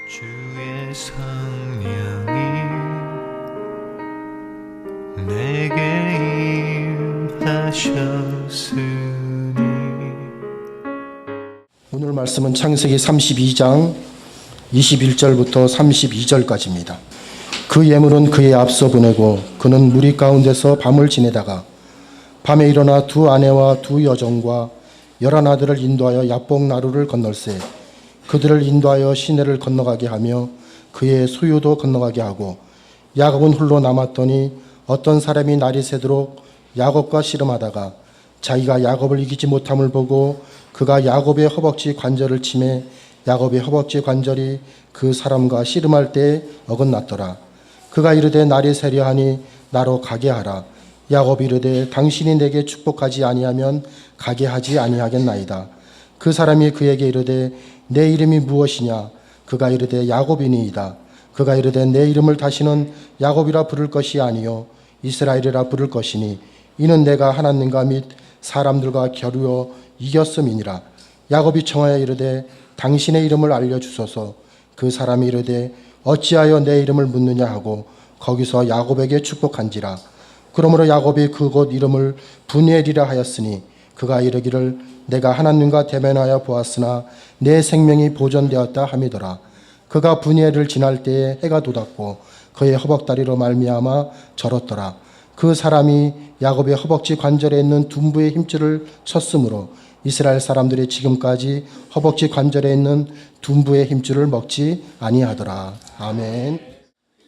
주의 성령이 내게 임하셨으니. 오늘 말씀은 창세기 32장 21절부터 32절까지입니다. 그 예물은 그의 앞서 보내고 그는 무리 가운데서 밤을 지내다가 밤에 일어나 두 아내와 두 여종과 11아들을 인도하여 야복 나루를 건널세 그들을 인도하여 시내를 건너가게 하며 그의 소유도 건너가게 하고 야곱은 홀로 남았더니 어떤 사람이 날이 새도록 야곱과 씨름하다가 자기가 야곱을 이기지 못함을 보고 그가 야곱의 허벅지 관절을 치매 야곱의 허벅지 관절이 그 사람과 씨름할 때에 어긋났더라. 그가 이르되 날이 새려 하니 나로 가게 하라. 야곱이 이르되 당신이 내게 축복하지 아니하면 가게 하지 아니하겠나이다. 그 사람이 그에게 이르되 내 이름이 무엇이냐? 그가 이르되 야곱이니이다. 그가 이르되 내 이름을 다시는 야곱이라 부를 것이 아니요 이스라엘이라 부를 것이니 이는 내가 하나님과 및 사람들과 겨루어 이겼음이니라. 야곱이 청하여 이르되 당신의 이름을 알려주소서. 그 사람이 이르되 어찌하여 내 이름을 묻느냐 하고 거기서 야곱에게 축복한지라. 그러므로 야곱이 그곳 이름을 브니엘이라 하였으니 그가 이르기를 내가 하나님과 대면하여 보았으나 내 생명이 보존되었다 함이더라. 그가 브니엘을 지날 때에 해가 돋았고 그의 허벅다리로 말미암아 절었더라. 그 사람이 야곱의 허벅지 관절에 있는 둔부의 힘줄을 쳤으므로 이스라엘 사람들이 지금까지 허벅지 관절에 있는 둔부의 힘줄을 먹지 아니하더라. 아멘.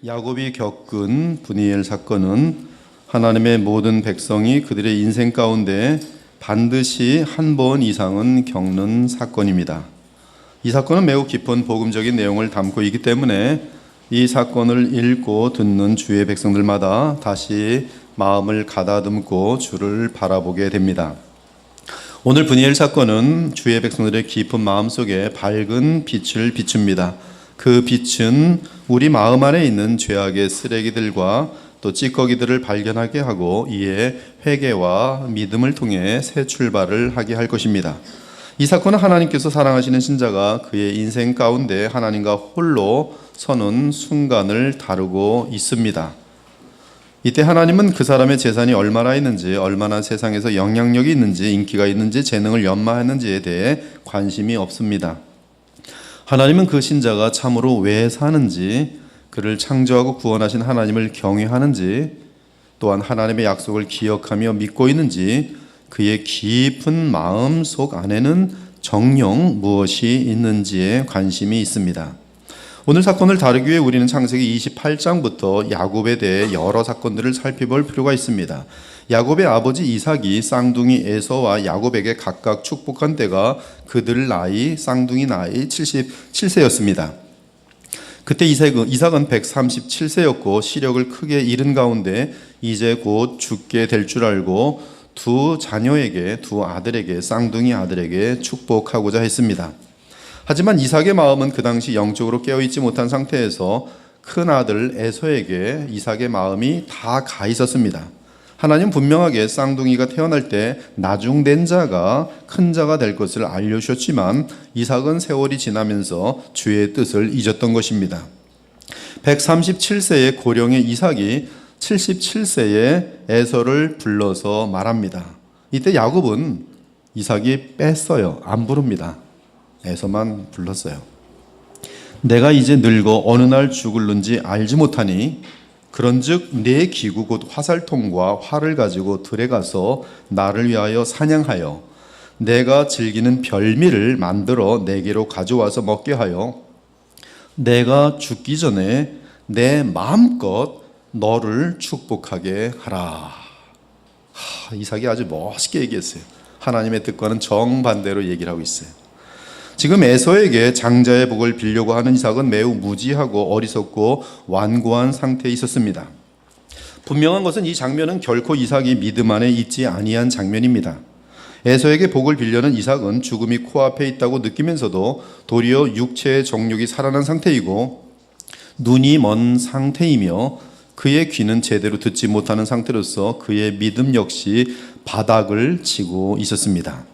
야곱이 겪은 브니엘 사건은 하나님의 모든 백성이 그들의 인생 가운데 반드시 한 번 이상은 겪는 사건입니다. 이 사건은 매우 깊은 복음적인 내용을 담고 있기 때문에 이 사건을 읽고 듣는 주의 백성들마다 다시 마음을 가다듬고 주를 바라보게 됩니다. 오늘 브니엘 사건은 주의 백성들의 깊은 마음속에 밝은 빛을 비춥니다. 그 빛은 우리 마음 안에 있는 죄악의 쓰레기들과 또 찌꺼기들을 발견하게 하고 이에 회개와 믿음을 통해 새 출발을 하게 할 것입니다. 이 사건은 하나님께서 사랑하시는 신자가 그의 인생 가운데 하나님과 홀로 서는 순간을 다루고 있습니다. 이때 하나님은 그 사람의 재산이 얼마나 있는지, 얼마나 세상에서 영향력이 있는지, 인기가 있는지, 재능을 연마했는지에 대해 관심이 없습니다. 하나님은 그 신자가 참으로 왜 사는지, 그를 창조하고 구원하신 하나님을 경외하는지, 또한 하나님의 약속을 기억하며 믿고 있는지, 그의 깊은 마음 속 안에는 정녕 무엇이 있는지에 관심이 있습니다. 오늘 사건을 다루기 위해 우리는 창세기 28장부터 야곱에 대해 여러 사건들을 살펴볼 필요가 있습니다. 야곱의 아버지 이삭이 쌍둥이 에서와 야곱에게 각각 축복한 때가 그들 나이, 쌍둥이 나이 77세였습니다. 그때 이삭은 137세였고 시력을 크게 잃은 가운데 이제 곧 죽게 될 줄 알고 두 자녀에게, 두 아들에게, 쌍둥이 아들에게 축복하고자 했습니다. 하지만 이삭의 마음은 그 당시 영적으로 깨어있지 못한 상태에서 큰 아들 에서에게 이삭의 마음이 다 가 있었습니다. 하나님 분명하게 쌍둥이가 태어날 때 나중된 자가 큰 자가 될 것을 알려주셨지만 이삭은 세월이 지나면서 주의 뜻을 잊었던 것입니다. 137세의 고령의 이삭이 77세의 에서를 불러서 말합니다. 이때 야곱은 이삭이 뺐어요. 안 부릅니다. 에서만 불렀어요. 내가 이제 늙어 어느 날 죽을는지 알지 못하니 그런즉 내 기구 곧 화살통과 활을 가지고 들에 가서 나를 위하여 사냥하여 내가 즐기는 별미를 만들어 내게로 가져와서 먹게 하여 내가 죽기 전에 내 마음껏 너를 축복하게 하라. 이삭이 아주 멋있게 얘기했어요. 하나님의 뜻과는 정반대로 얘기를 하고 있어요. 지금 에서에게 장자의 복을 빌려고 하는 이삭은 매우 무지하고 어리석고 완고한 상태에 있었습니다. 분명한 것은 이 장면은 결코 이삭이 믿음 안에 있지 아니한 장면입니다. 에서에게 복을 빌려는 이삭은 죽음이 코앞에 있다고 느끼면서도 도리어 육체의 정욕이 살아난 상태이고 눈이 먼 상태이며 그의 귀는 제대로 듣지 못하는 상태로서 그의 믿음 역시 바닥을 치고 있었습니다.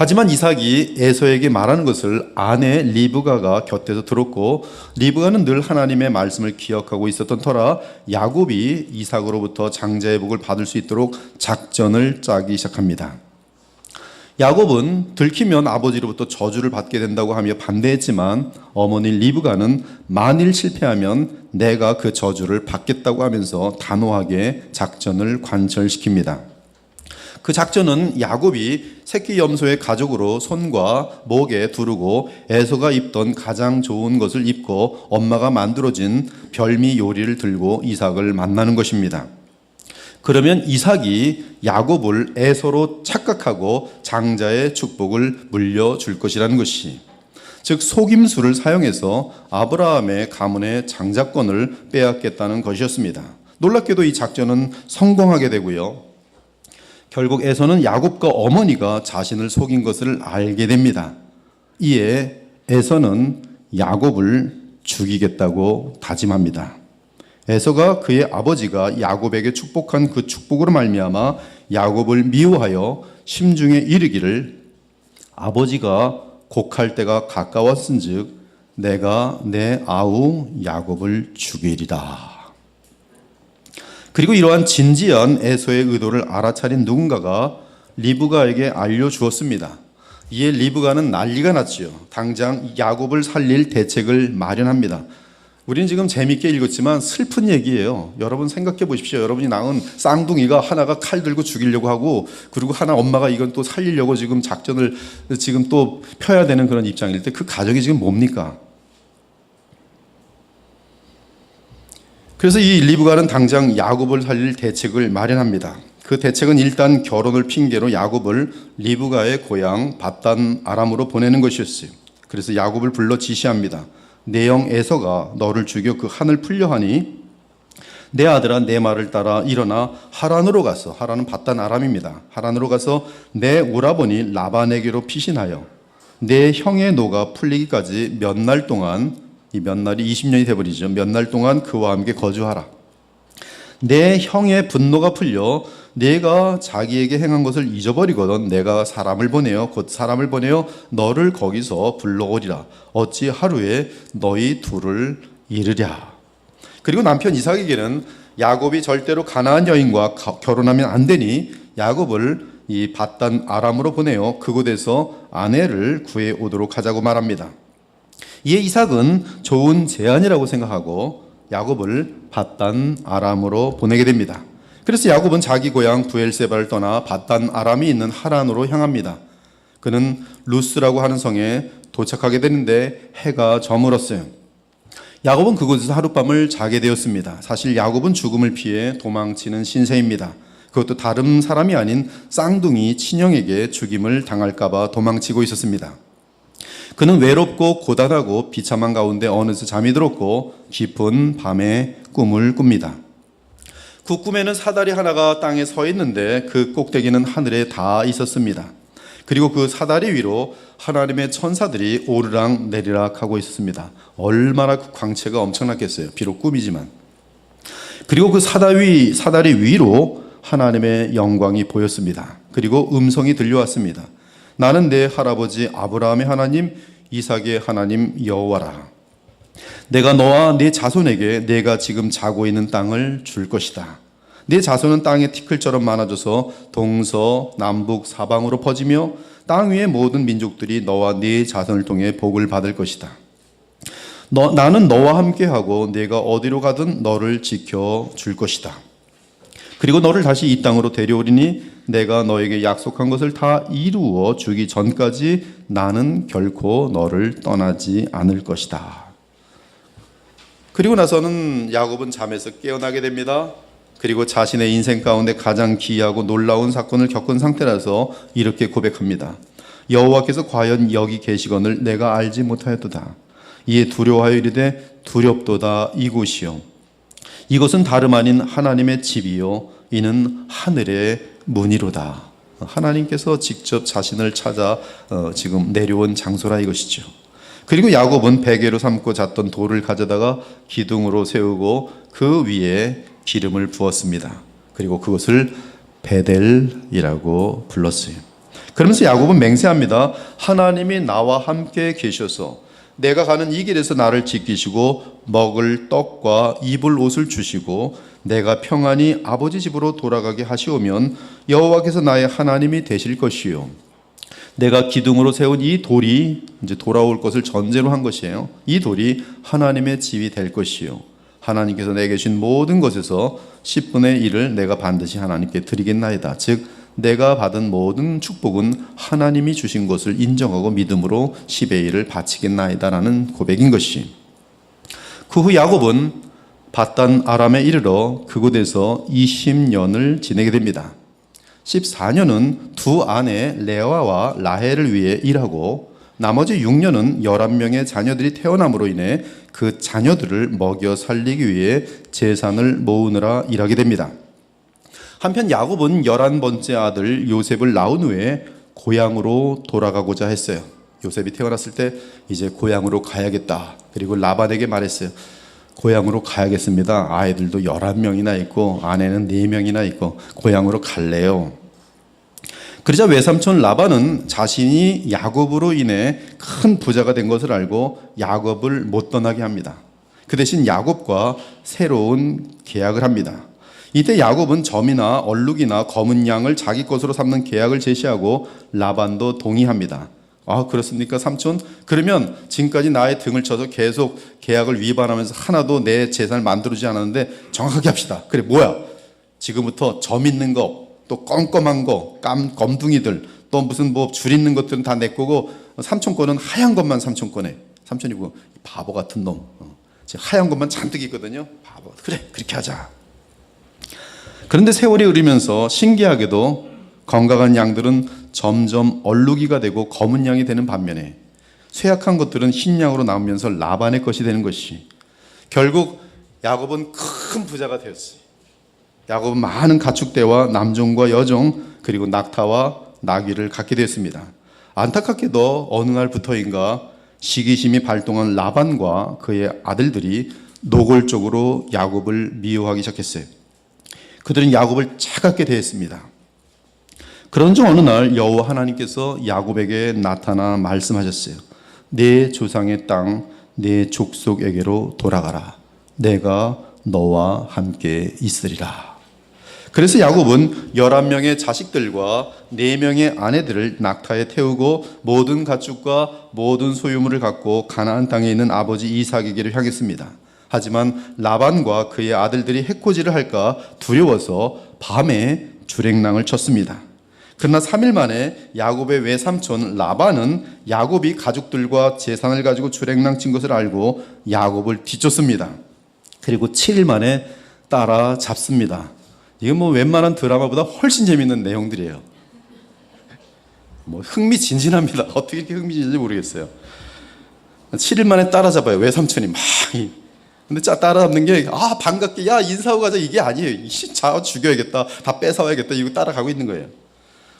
하지만 이삭이 에서에게 말하는 것을 아내 리브가가 곁에서 들었고, 리브가는 늘 하나님의 말씀을 기억하고 있었던 터라 야곱이 이삭으로부터 장자의 복을 받을 수 있도록 작전을 짜기 시작합니다. 야곱은 들키면 아버지로부터 저주를 받게 된다고 하며 반대했지만, 어머니 리브가는 만일 실패하면 내가 그 저주를 받겠다고 하면서 단호하게 작전을 관철시킵니다. 그 작전은 야곱이 새끼 염소의 가죽으로 손과 목에 두르고 에서가 입던 가장 좋은 것을 입고 엄마가 만들어진 별미 요리를 들고 이삭을 만나는 것입니다. 그러면 이삭이 야곱을 에서로 착각하고 장자의 축복을 물려줄 것이라는 것이, 즉 속임수를 사용해서 아브라함의 가문의 장자권을 빼앗겠다는 것이었습니다. 놀랍게도 이 작전은 성공하게 되고요. 결국 에서는 야곱과 어머니가 자신을 속인 것을 알게 됩니다. 이에 에서는 야곱을 죽이겠다고 다짐합니다. 에서가 그의 아버지가 야곱에게 축복한 그 축복으로 말미암아 야곱을 미워하여 심중에 이르기를, 아버지가 곡할 때가 가까웠은즉 내가 내 아우 야곱을 죽이리라. 그리고 이러한 진지한 에서의 의도를 알아차린 누군가가 리브가에게 알려주었습니다. 이에 리브가는 난리가 났지요. 당장 야곱을 살릴 대책을 마련합니다. 우리는 지금 재미있게 읽었지만 슬픈 얘기예요. 여러분 생각해 보십시오. 여러분이 낳은 쌍둥이가 하나가 칼 들고 죽이려고 하고, 그리고 하나 엄마가 이건 또 살리려고 지금 작전을 지금 또 펴야 되는 그런 입장일 때 그 가정이 지금 뭡니까? 그래서 이 리브가는 당장 야곱을 살릴 대책을 마련합니다. 그 대책은 일단 결혼을 핑계로 야곱을 리브가의 고향 밧단 아람으로 보내는 것이었어요. 그래서 야곱을 불러 지시합니다. 내 형 에서가 너를 죽여 그 한을 풀려 하니 내 아들아 내 말을 따라 일어나 하란으로 가서, 하란은 밧단 아람입니다. 하란으로 가서 내 오라버니 라반에게로 피신하여 내 형의 노가 풀리기까지 몇 날 동안, 이 몇 날이 20년이 돼버리죠. 몇 날 동안 그와 함께 거주하라. 내 형의 분노가 풀려 내가 자기에게 행한 것을 잊어버리거든 내가 사람을 보내어 곧 사람을 보내어 너를 거기서 불러오리라. 어찌 하루에 너희 둘을 이르랴. 그리고 남편 이삭에게는 야곱이 절대로 가나안 여인과 결혼하면 안 되니 야곱을 이 밧단 아람으로 보내어 그곳에서 아내를 구해 오도록 하자고 말합니다. 이에 이삭은 좋은 제안이라고 생각하고 야곱을 밧단 아람으로 보내게 됩니다. 그래서 야곱은 자기 고향 부엘세바를 떠나 밧단 아람이 있는 하란으로 향합니다. 그는 루스라고 하는 성에 도착하게 되는데 해가 저물었어요. 야곱은 그곳에서 하룻밤을 자게 되었습니다. 사실 야곱은 죽음을 피해 도망치는 신세입니다. 그것도 다른 사람이 아닌 쌍둥이 친형에게 죽임을 당할까 봐 도망치고 있었습니다. 그는 외롭고 고단하고 비참한 가운데 어느새 잠이 들었고 깊은 밤에 꿈을 꿉니다. 그 꿈에는 사다리 하나가 땅에 서 있는데 그 꼭대기는 하늘에 닿아 있었습니다. 그리고 그 사다리 위로 하나님의 천사들이 오르락 내리락 하고 있었습니다. 얼마나 그 광채가 엄청났겠어요. 비록 꿈이지만. 그리고 그 사다리 위로 하나님의 영광이 보였습니다. 그리고 음성이 들려왔습니다. 나는 내 할아버지 아브라함의 하나님, 이삭의 하나님 여호와라. 내가 너와 네 자손에게 내가 지금 자고 있는 땅을 줄 것이다. 네 자손은 땅의 티끌처럼 많아져서 동서 남북 사방으로 퍼지며 땅 위의 모든 민족들이 너와 네 자손을 통해 복을 받을 것이다. 나는 너와 함께하고 내가 어디로 가든 너를 지켜줄 것이다. 그리고 너를 다시 이 땅으로 데려오리니 내가 너에게 약속한 것을 다 이루어 주기 전까지 나는 결코 너를 떠나지 않을 것이다. 그리고 나서는 야곱은 잠에서 깨어나게 됩니다. 그리고 자신의 인생 가운데 가장 기이하고 놀라운 사건을 겪은 상태라서 이렇게 고백합니다. 여호와께서 과연 여기 계시거늘 내가 알지 못하였도다. 이에 두려워하여 이르되 두렵도다 이곳이요 이것은 다름 아닌 하나님의 집이요 이는 하늘의 문이로다. 하나님께서 직접 자신을 찾아 지금 내려온 장소라 이것이죠. 그리고 야곱은 베개로 삼고 잤던 돌을 가져다가 기둥으로 세우고 그 위에 기름을 부었습니다. 그리고 그것을 베델이라고 불렀어요. 그러면서 야곱은 맹세합니다. 하나님이 나와 함께 계셔서 내가 가는 이 길에서 나를 지키시고 먹을 떡과 입을 옷을 주시고 내가 평안히 아버지 집으로 돌아가게 하시오면 여호와께서 나의 하나님이 되실 것이요 내가 기둥으로 세운 이 돌이 이제 돌아올 것을 전제로 한 것이에요. 이 돌이 하나님의 집이 될 것이요 하나님께서 내게 주신 모든 것에서 10분의 1을 내가 반드시 하나님께 드리겠나이다. 즉 내가 받은 모든 축복은 하나님이 주신 것을 인정하고 믿음으로 10의 1을 바치겠나이다 라는 고백인 것이. 그 후 야곱은 바단 아람에 이르러 그곳에서 20년을 지내게 됩니다. 14년은 두 아내 레아와 라헬을 위해 일하고 나머지 6년은 11명의 자녀들이 태어남으로 인해 그 자녀들을 먹여 살리기 위해 재산을 모으느라 일하게 됩니다. 한편 야곱은 11번째 아들 요셉을 낳은 후에 고향으로 돌아가고자 했어요. 요셉이 태어났을 때 이제 고향으로 가야겠다. 그리고 라반에게 말했어요. 고향으로 가야겠습니다. 아이들도 11명이나 있고 아내는 4명이나 있고 고향으로 갈래요. 그러자 외삼촌 라반은 자신이 야곱으로 인해 큰 부자가 된 것을 알고 야곱을 못 떠나게 합니다. 그 대신 야곱과 새로운 계약을 합니다. 이때 야곱은 점이나 얼룩이나 검은 양을 자기 것으로 삼는 계약을 제시하고 라반도 동의합니다. 아, 그렇습니까, 삼촌? 그러면 지금까지 나의 등을 쳐서 계속 계약을 위반하면서 하나도 내 재산을 만들어주지 않았는데 정확하게 합시다. 그래, 뭐야? 지금부터 점 있는 거, 또 껌껌한 거, 검둥이들, 또 무슨 뭐 줄 있는 것들은 다 내 거고 삼촌 거는 하얀 것만 삼촌 거네. 삼촌이 뭐 바보 같은 놈. 하얀 것만 잔뜩 있거든요. 바보. 그래, 그렇게 하자. 그런데 세월이 흐르면서 신기하게도 건강한 양들은 점점 얼룩이가 되고 검은 양이 되는 반면에 쇠약한 것들은 흰 양으로 나오면서 라반의 것이 되는 것이, 결국 야곱은 큰 부자가 되었어요. 야곱은 많은 가축대와 남종과 여종 그리고 낙타와 나귀를 갖게 되었습니다. 안타깝게도 어느 날부터인가 시기심이 발동한 라반과 그의 아들들이 노골적으로 야곱을 미워하기 시작했어요. 그들은 야곱을 차갑게 대했습니다. 그런 중 어느 날 여호와 하나님께서 야곱에게 나타나 말씀하셨어요. 내 조상의 땅, 내 족속에게로 돌아가라. 내가 너와 함께 있으리라. 그래서 야곱은 11명의 자식들과 4명의 아내들을 낙타에 태우고 모든 가축과 모든 소유물을 갖고 가나안 땅에 있는 아버지 이삭에게로 향했습니다. 하지만 라반과 그의 아들들이 해코지를 할까 두려워서 밤에 주랭랑을 쳤습니다. 그러나 3일 만에 야곱의 외삼촌 라반은 야곱이 가족들과 재산을 가지고 주랭랑 친 것을 알고 야곱을 뒤쫓습니다. 그리고 7일 만에 따라잡습니다. 이건 뭐 웬만한 드라마보다 훨씬 재밌는 내용들이에요. 뭐 흥미진진합니다. 어떻게 이렇게 흥미진진지 모르겠어요. 7일 만에 따라잡아요. 외삼촌이 막. 근데 따라잡는 게 반갑게 야 인사하고 가자 이게 아니에요. 자 죽여야겠다. 다 뺏어와야겠다. 이거 따라가고 있는 거예요.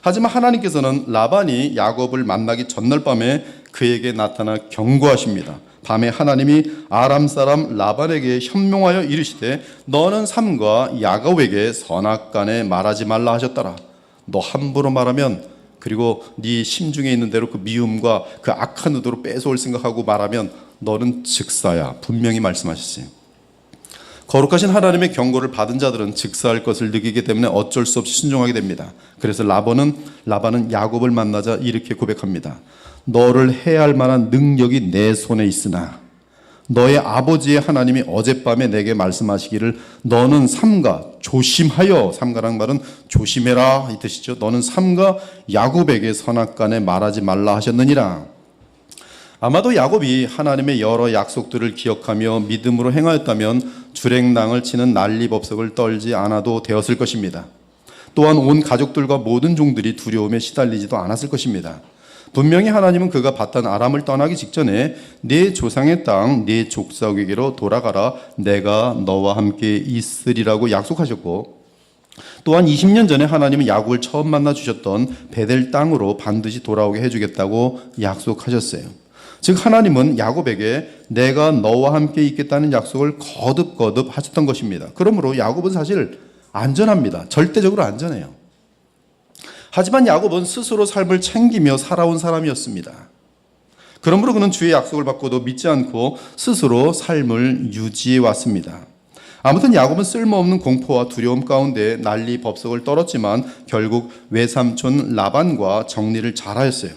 하지만 하나님께서는 라반이 야곱을 만나기 전날 밤에 그에게 나타나 경고하십니다. 밤에 하나님이 아람 사람 라반에게 현명하여 이르시되 너는 삼가 야곱에게 선악간에 말하지 말라 하셨더라. 너 함부로 말하면 그리고 네 심중에 있는 대로 그 미움과 그 악한 의도로 뺏어올 생각하고 말하면 너는 즉사야. 분명히 말씀하셨어요. 거룩하신 하나님의 경고를 받은 자들은 즉사할 것을 느끼기 때문에 어쩔 수 없이 순종하게 됩니다. 그래서 라반은 야곱을 만나자 이렇게 고백합니다. 너를 해할 만한 능력이 내 손에 있으나 너의 아버지의 하나님이 어젯밤에 내게 말씀하시기를 너는 삼가 조심하여, 삼가란 말은 조심해라 이 뜻이죠. 너는 삼가 야곱에게 선악간에 말하지 말라 하셨느니라. 아마도 야곱이 하나님의 여러 약속들을 기억하며 믿음으로 행하였다면 주랭랑을 치는 난리법석을 떨지 않아도 되었을 것입니다. 또한 온 가족들과 모든 종들이 두려움에 시달리지도 않았을 것입니다. 분명히 하나님은 그가 바단 아람을 떠나기 직전에 네 조상의 땅, 네 족속에게로 돌아가라. 내가 너와 함께 있으리라고 약속하셨고, 또한 20년 전에 하나님은 야곱을 처음 만나 주셨던 베델 땅으로 반드시 돌아오게 해주겠다고 약속하셨어요. 즉 하나님은 야곱에게 내가 너와 함께 있겠다는 약속을 거듭거듭 하셨던 것입니다. 그러므로 야곱은 사실 안전합니다. 절대적으로 안전해요. 하지만 야곱은 스스로 삶을 챙기며 살아온 사람이었습니다. 그러므로 그는 주의 약속을 받고도 믿지 않고 스스로 삶을 유지해 왔습니다. 아무튼 야곱은 쓸모없는 공포와 두려움 가운데 난리 법석을 떨었지만 결국 외삼촌 라반과 정리를 잘하였어요.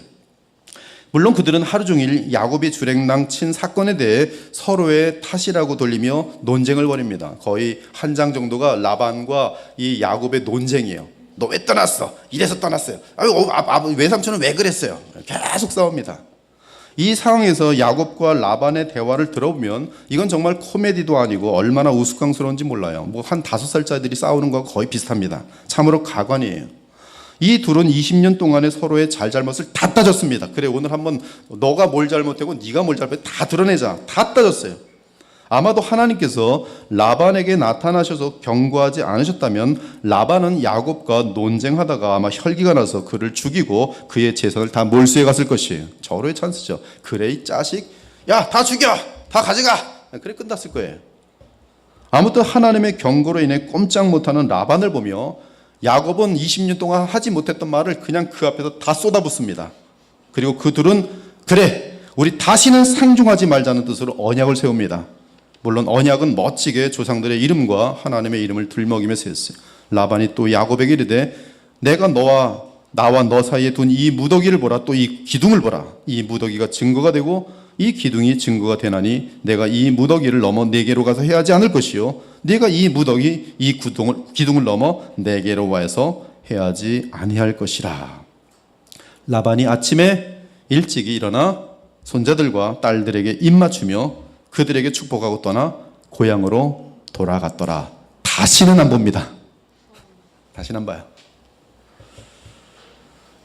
물론 그들은 하루 종일 야곱이 주랭랑 친 사건에 대해 서로의 탓이라고 돌리며 논쟁을 벌입니다. 거의 한 장 정도가 라반과 이 야곱의 논쟁이에요. 너 왜 떠났어? 이래서 떠났어요. 외삼촌은 왜 그랬어요? 계속 싸웁니다. 이 상황에서 야곱과 라반의 대화를 들어보면 이건 정말 코미디도 아니고 얼마나 우스꽝스러운지 몰라요. 뭐 한 5살짜리들이 싸우는 거와 거의 비슷합니다. 참으로 가관이에요. 이 둘은 20년 동안의 서로의 잘잘못을 다 따졌습니다. 그래, 오늘 한번 너가 뭘 잘못하고 네가 뭘 잘못해 다 드러내자. 다 따졌어요. 아마도 하나님께서 라반에게 나타나셔서 경고하지 않으셨다면 라반은 야곱과 논쟁하다가 아마 혈기가 나서 그를 죽이고 그의 재산을 다 몰수해 갔을 것이에요. 절호의 찬스죠. 그래 이 자식, 야 다 죽여, 다 가져가. 그래 끝났을 거예요. 아무튼 하나님의 경고로 인해 꼼짝 못하는 라반을 보며 야곱은 20년 동안 하지 못했던 말을 그냥 그 앞에서 다 쏟아붓습니다. 그리고 그 둘은 그래 우리 다시는 상종하지 말자는 뜻으로 언약을 세웁니다. 물론 언약은 멋지게 조상들의 이름과 하나님의 이름을 들먹이면서 했어요. 라반이 또 야곱에게 이르되 내가 나와 너 사이에 둔 이 무더기를 보라. 또 이 기둥을 보라. 이 무더기가 증거가 되고 이 기둥이 증거가 되나니 내가 이 무더기를 넘어 네게로 가서 해하지 않을 것이요 네가 이 무더기 이 기둥을 넘어 네게로 와서 해하지 아니할 것이라. 라반이 아침에 일찍이 일어나 손자들과 딸들에게 입맞추며 그들에게 축복하고 떠나 고향으로 돌아갔더라. 다시는 안 봅니다. 다시는 안 봐요.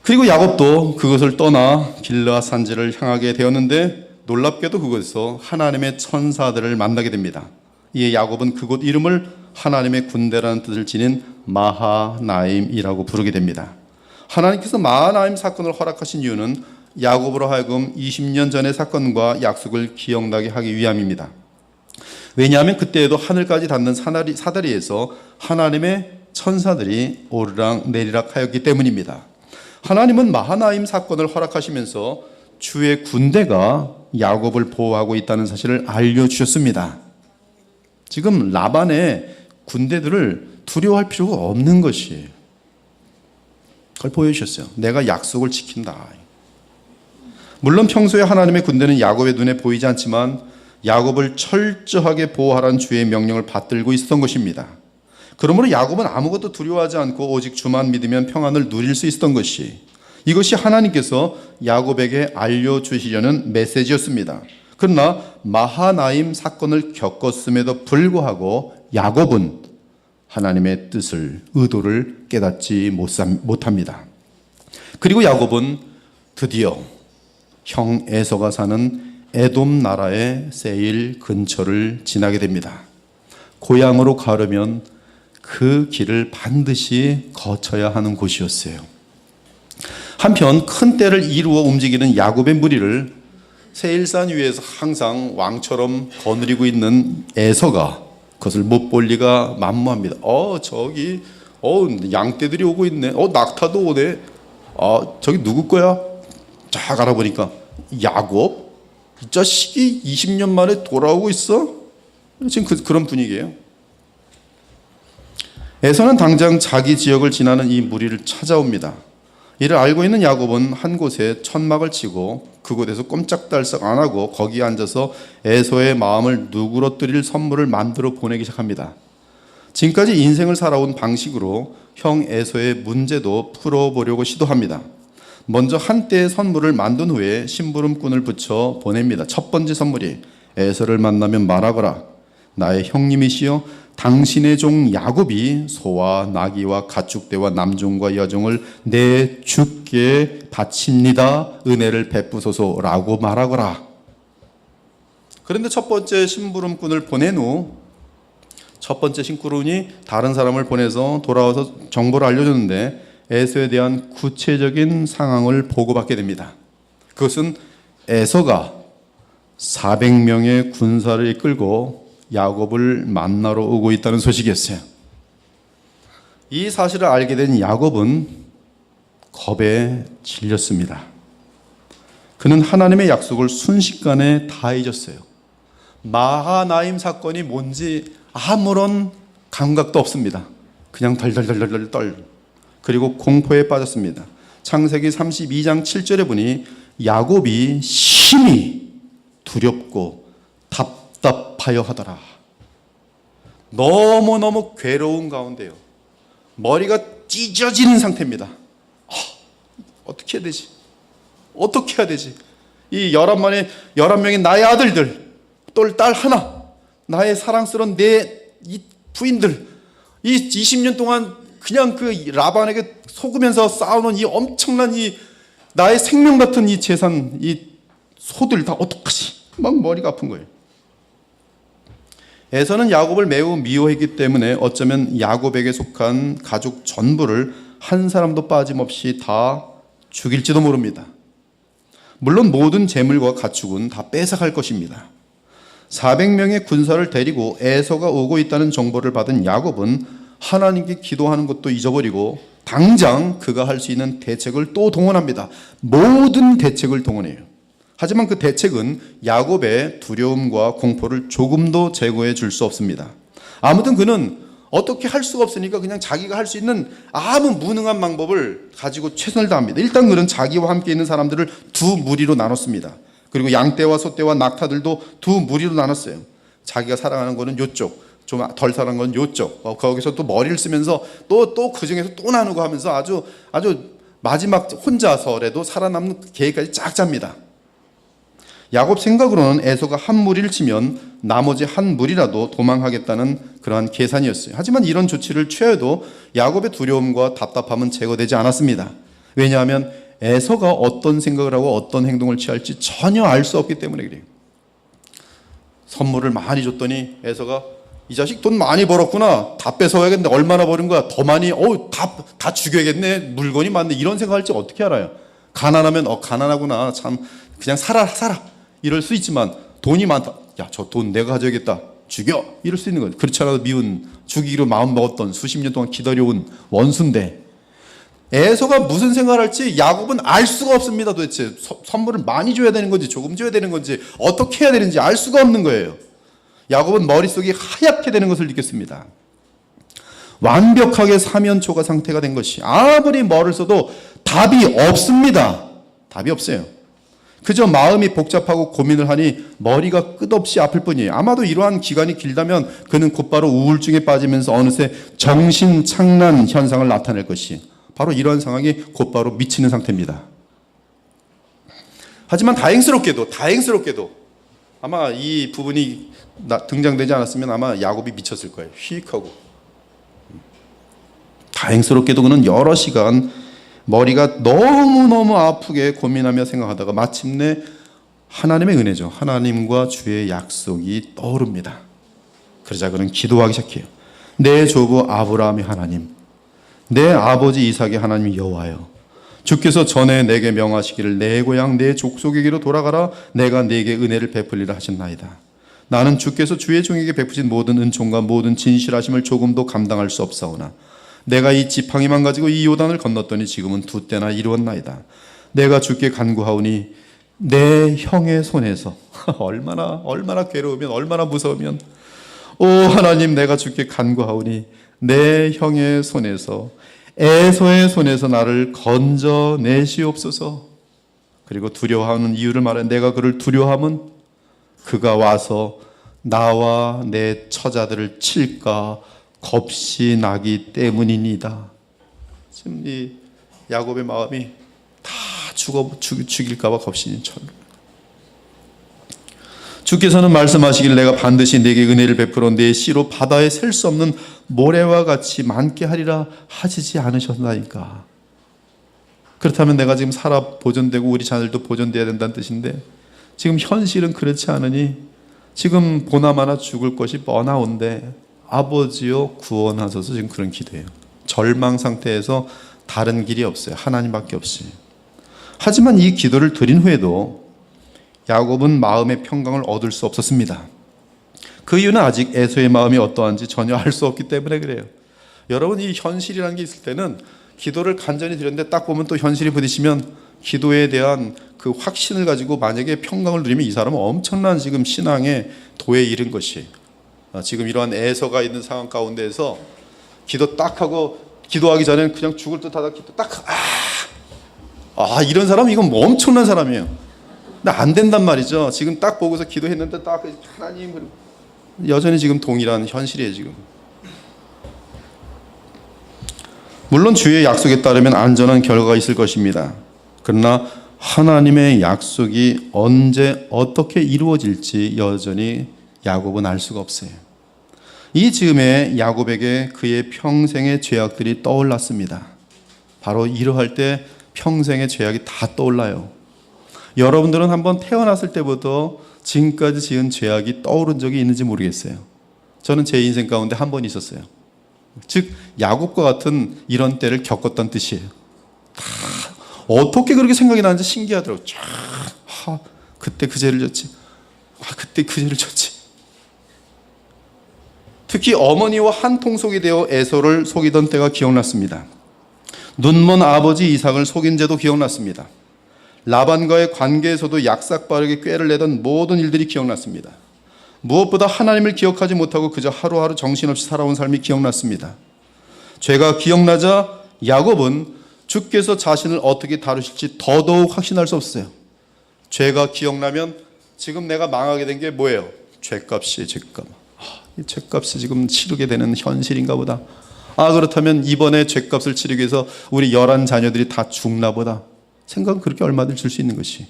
그리고 야곱도 그것을 떠나 길르앗 산지를 향하게 되었는데 놀랍게도 그곳에서 하나님의 천사들을 만나게 됩니다. 이에 야곱은 그곳 이름을 하나님의 군대라는 뜻을 지닌 마하나임이라고 부르게 됩니다. 하나님께서 마하나임 사건을 허락하신 이유는 야곱으로 하여금 20년 전의 사건과 약속을 기억나게 하기 위함입니다. 왜냐하면 그때에도 하늘까지 닿는 사다리에서 하나님의 천사들이 오르락 내리락 하였기 때문입니다. 하나님은 마하나임 사건을 허락하시면서 주의 군대가 야곱을 보호하고 있다는 사실을 알려주셨습니다. 지금 라반의 군대들을 두려워할 필요가 없는 것이에요. 그걸 보여주셨어요. 내가 약속을 지킨다. 물론 평소에 하나님의 군대는 야곱의 눈에 보이지 않지만 야곱을 철저하게 보호하라는 주의 명령을 받들고 있었던 것입니다. 그러므로 야곱은 아무것도 두려워하지 않고 오직 주만 믿으면 평안을 누릴 수 있었던 것이, 이것이 하나님께서 야곱에게 알려주시려는 메시지였습니다. 그러나 마하나임 사건을 겪었음에도 불구하고 야곱은 하나님의 뜻을, 의도를 깨닫지 못합니다. 그리고 야곱은 드디어 형 에서가 사는 에돔 나라의 세일 근처를 지나게 됩니다. 고향으로 가려면 그 길을 반드시 거쳐야 하는 곳이었어요. 한편 큰 떼를 이루어 움직이는 야곱의 무리를 세일산 위에서 항상 왕처럼 거느리고 있는 에서가 그것을 못 볼 리가 만무합니다. 저기 양떼들이 오고 있네. 낙타도 오네. 저기 누구 거야? 쫙 알아보니까 야곱? 이 자식이 20년 만에 돌아오고 있어? 지금 그런 분위기예요. 에서는 당장 자기 지역을 지나는 이 무리를 찾아옵니다. 이를 알고 있는 야곱은 한 곳에 천막을 치고 그곳에서 꼼짝달싹 안 하고 거기에 앉아서 에서의 마음을 누그러뜨릴 선물을 만들어 보내기 시작합니다. 지금까지 인생을 살아온 방식으로 형 에서의 문제도 풀어보려고 시도합니다. 먼저 한때의 선물을 만든 후에 심부름꾼을 붙여 보냅니다. 첫 번째 선물이 에서를 만나면 말하거라. 나의 형님이시여 당신의 종 야곱이 소와 나귀와 가축대와 남종과 여종을 내 주께 바칩니다. 은혜를 베푸소서라고 말하거라. 그런데 첫 번째 심부름꾼을 보낸 후 첫 번째 심부름이 다른 사람을 보내서 돌아와서 정보를 알려줬는데 에서에 대한 구체적인 상황을 보고받게 됩니다. 그것은 에서가 400명의 군사를 이끌고 야곱을 만나러 오고 있다는 소식이었어요. 이 사실을 알게 된 야곱은 겁에 질렸습니다. 그는 하나님의 약속을 순식간에 다 잊었어요. 마하나임 사건이 뭔지 아무런 감각도 없습니다. 그냥 덜덜덜덜 떨. 그리고 공포에 빠졌습니다. 창세기 32장 7절에 보니 야곱이 심히 두렵고 답답하여 하더라. 너무너무 괴로운 가운데요. 머리가 찢어지는 상태입니다. 어떻게 해야 되지? 어떻게 해야 되지? 이 11명의 나의 아들들, 또 딸 하나, 나의 사랑스러운 이 부인들, 이 20년 동안 그냥 그 라반에게 속으면서 쌓아놓은 이 엄청난 이 나의 생명 같은 이 재산, 이 소들 다 어떡하지? 막 머리가 아픈 거예요. 에서는 야곱을 매우 미워했기 때문에 어쩌면 야곱에게 속한 가족 전부를 한 사람도 빠짐없이 다 죽일지도 모릅니다. 물론 모든 재물과 가축은 다 뺏어갈 것입니다. 400명의 군사를 데리고 에서가 오고 있다는 정보를 받은 야곱은 하나님께 기도하는 것도 잊어버리고 당장 그가 할 수 있는 대책을 또 동원합니다. 모든 대책을 동원해요. 하지만 그 대책은 야곱의 두려움과 공포를 조금도 제거해 줄 수 없습니다. 아무튼 그는 어떻게 할 수가 없으니까 그냥 자기가 할 수 있는 아무 무능한 방법을 가지고 최선을 다합니다. 일단 그는 자기와 함께 있는 사람들을 두 무리로 나눴습니다. 그리고 양떼와 소떼와 낙타들도 두 무리로 나눴어요. 자기가 사랑하는 거는 요쪽, 좀 덜 사랑하는 건 요쪽. 거기서 또 머리를 쓰면서 또 그 중에서 또 나누고 하면서 아주 마지막 혼자서라도 살아남는 계획까지 쫙 짭니다. 야곱 생각으로는 에서가 한 무리를 치면 나머지 한 무리라도 도망하겠다는 그러한 계산이었어요. 하지만 이런 조치를 취해도 야곱의 두려움과 답답함은 제거되지 않았습니다. 왜냐하면 에서가 어떤 생각을 하고 어떤 행동을 취할지 전혀 알 수 없기 때문에 그래요. 선물을 많이 줬더니 에서가 이 자식 돈 많이 벌었구나. 다 뺏어와야겠네. 얼마나 버린 거야. 더 많이 다 죽여야겠네. 물건이 많네. 이런 생각할지 어떻게 알아요. 가난하면 가난하구나. 참 그냥 살아 이럴 수 있지만 돈이 많다. 야, 저 돈 내가 가져야겠다. 죽여. 이럴 수 있는 거예요. 그렇지 않아도 미운 죽이기로 마음먹었던 수십 년 동안 기다려온 원수인데 에서가 무슨 생각을 할지 야곱은 알 수가 없습니다. 도대체 선물을 많이 줘야 되는 건지 조금 줘야 되는 건지 어떻게 해야 되는지 알 수가 없는 거예요. 야곱은 머릿속이 하얗게 되는 것을 느꼈습니다. 완벽하게 사면초가 상태가 된 것이 아무리 뭐를 써도 답이 없습니다. 답이 없어요. 그저 마음이 복잡하고 고민을 하니 머리가 끝없이 아플 뿐이에요. 아마도 이러한 기간이 길다면 그는 곧바로 우울증에 빠지면서 어느새 정신착란 현상을 나타낼 것이 바로 이러한 상황이 곧바로 미치는 상태입니다. 하지만 다행스럽게도 아마 이 부분이 등장되지 않았으면 아마 야곱이 미쳤을 거예요. 휙하고. 다행스럽게도 그는 여러 시간 머리가 너무너무 아프게 고민하며 생각하다가 마침내 하나님의 은혜죠. 하나님과 주의 약속이 떠오릅니다. 그러자 그는 기도하기 시작해요. 내 조부 아브라함의 하나님, 내 아버지 이삭의 하나님 여호와여, 주께서 전에 내게 명하시기를 내 고향 내 족속에게로 돌아가라. 내가 네게 은혜를 베풀리라 하셨나이다. 나는 주께서 주의 종에게 베푸신 모든 은총과 모든 진실하심을 조금도 감당할 수 없사오나 내가 이 지팡이만 가지고 이 요단을 건넜더니 지금은 두 때나 이루었나이다. 내가 주께 간구하오니 내 형의 손에서 얼마나 괴로우면 얼마나 무서우면 오 하나님 내가 주께 간구하오니 내 형의 손에서 에서의 손에서 나를 건져내시옵소서. 그리고 두려워하는 이유를 말해 내가 그를 두려워함은 그가 와서 나와 내 처자들을 칠까 겁이 나기 때문입니다. 지금 이 야곱의 마음이 다 죽일까 봐 겁이 철. 주께서는 말씀하시길 내가 반드시 내게 은혜를 베풀어 내 씨로 바다에 셀 수 없는 모래와 같이 많게 하리라 하시지 않으셨나이까. 그렇다면 내가 지금 살아 보존되고 우리 자녀들도 보존돼야 된다는 뜻인데 지금 현실은 그렇지 않으니 지금 보나마나 죽을 것이 뻔하온데 아버지여 구원하소서. 지금 그런 기도예요. 절망 상태에서 다른 길이 없어요. 하나님밖에 없어요. 하지만 이 기도를 드린 후에도 야곱은 마음의 평강을 얻을 수 없었습니다. 그 이유는 아직 에서의 마음이 어떠한지 전혀 알 수 없기 때문에 그래요. 여러분 이 현실이라는 게 있을 때는 기도를 간절히 드렸는데 딱 보면 또 현실이 부딪히면 기도에 대한 그 확신을 가지고 만약에 평강을 누리면 이 사람은 엄청난 지금 신앙의 도에 이른 것이에요. 지금 이러한 애서가 있는 상황 가운데에서 기도 딱 하고 기도하기 전에는 그냥 죽을 듯하다 기도 딱 이런 사람 이건 뭐 엄청난 사람이에요. 근데 안 된단 말이죠. 지금 딱 보고서 기도했는데 딱 하나님 여전히 지금 동일한 현실이에요 지금. 물론 주의 약속에 따르면 안전한 결과가 있을 것입니다. 그러나 하나님의 약속이 언제 어떻게 이루어질지 여전히 야곱은 알 수가 없어요. 이 즈음에 야곱에게 그의 평생의 죄악들이 떠올랐습니다. 바로 이러할 때 평생의 죄악이 다 떠올라요. 여러분들은 한번 태어났을 때부터 지금까지 지은 죄악이 떠오른 적이 있는지 모르겠어요. 저는 제 인생 가운데 한 번 있었어요. 즉 야곱과 같은 이런 때를 겪었던 뜻이에요. 어떻게 그렇게 생각이 나는지 신기하더라고요. 그때 그 죄를 졌지. 그때 그 죄를 졌지. 특히 어머니와 한 통속이 되어 에서를 속이던 때가 기억났습니다. 눈먼 아버지 이삭을 속인 죄도 기억났습니다. 라반과의 관계에서도 약삭빠르게 꾀를 내던 모든 일들이 기억났습니다. 무엇보다 하나님을 기억하지 못하고 그저 하루하루 정신없이 살아온 삶이 기억났습니다. 죄가 기억나자 야곱은 주께서 자신을 어떻게 다루실지 더더욱 확신할 수 없어요. 죄가 기억나면 지금 내가 망하게 된 게 뭐예요? 죄값이에요. 죄값. 이 죄값이 지금 치르게 되는 현실인가 보다. 그렇다면 이번에 죄값을 치르기 위해서 우리 11 자녀들이 다 죽나 보다. 생각은 그렇게 얼마든지 줄 수 있는 것이.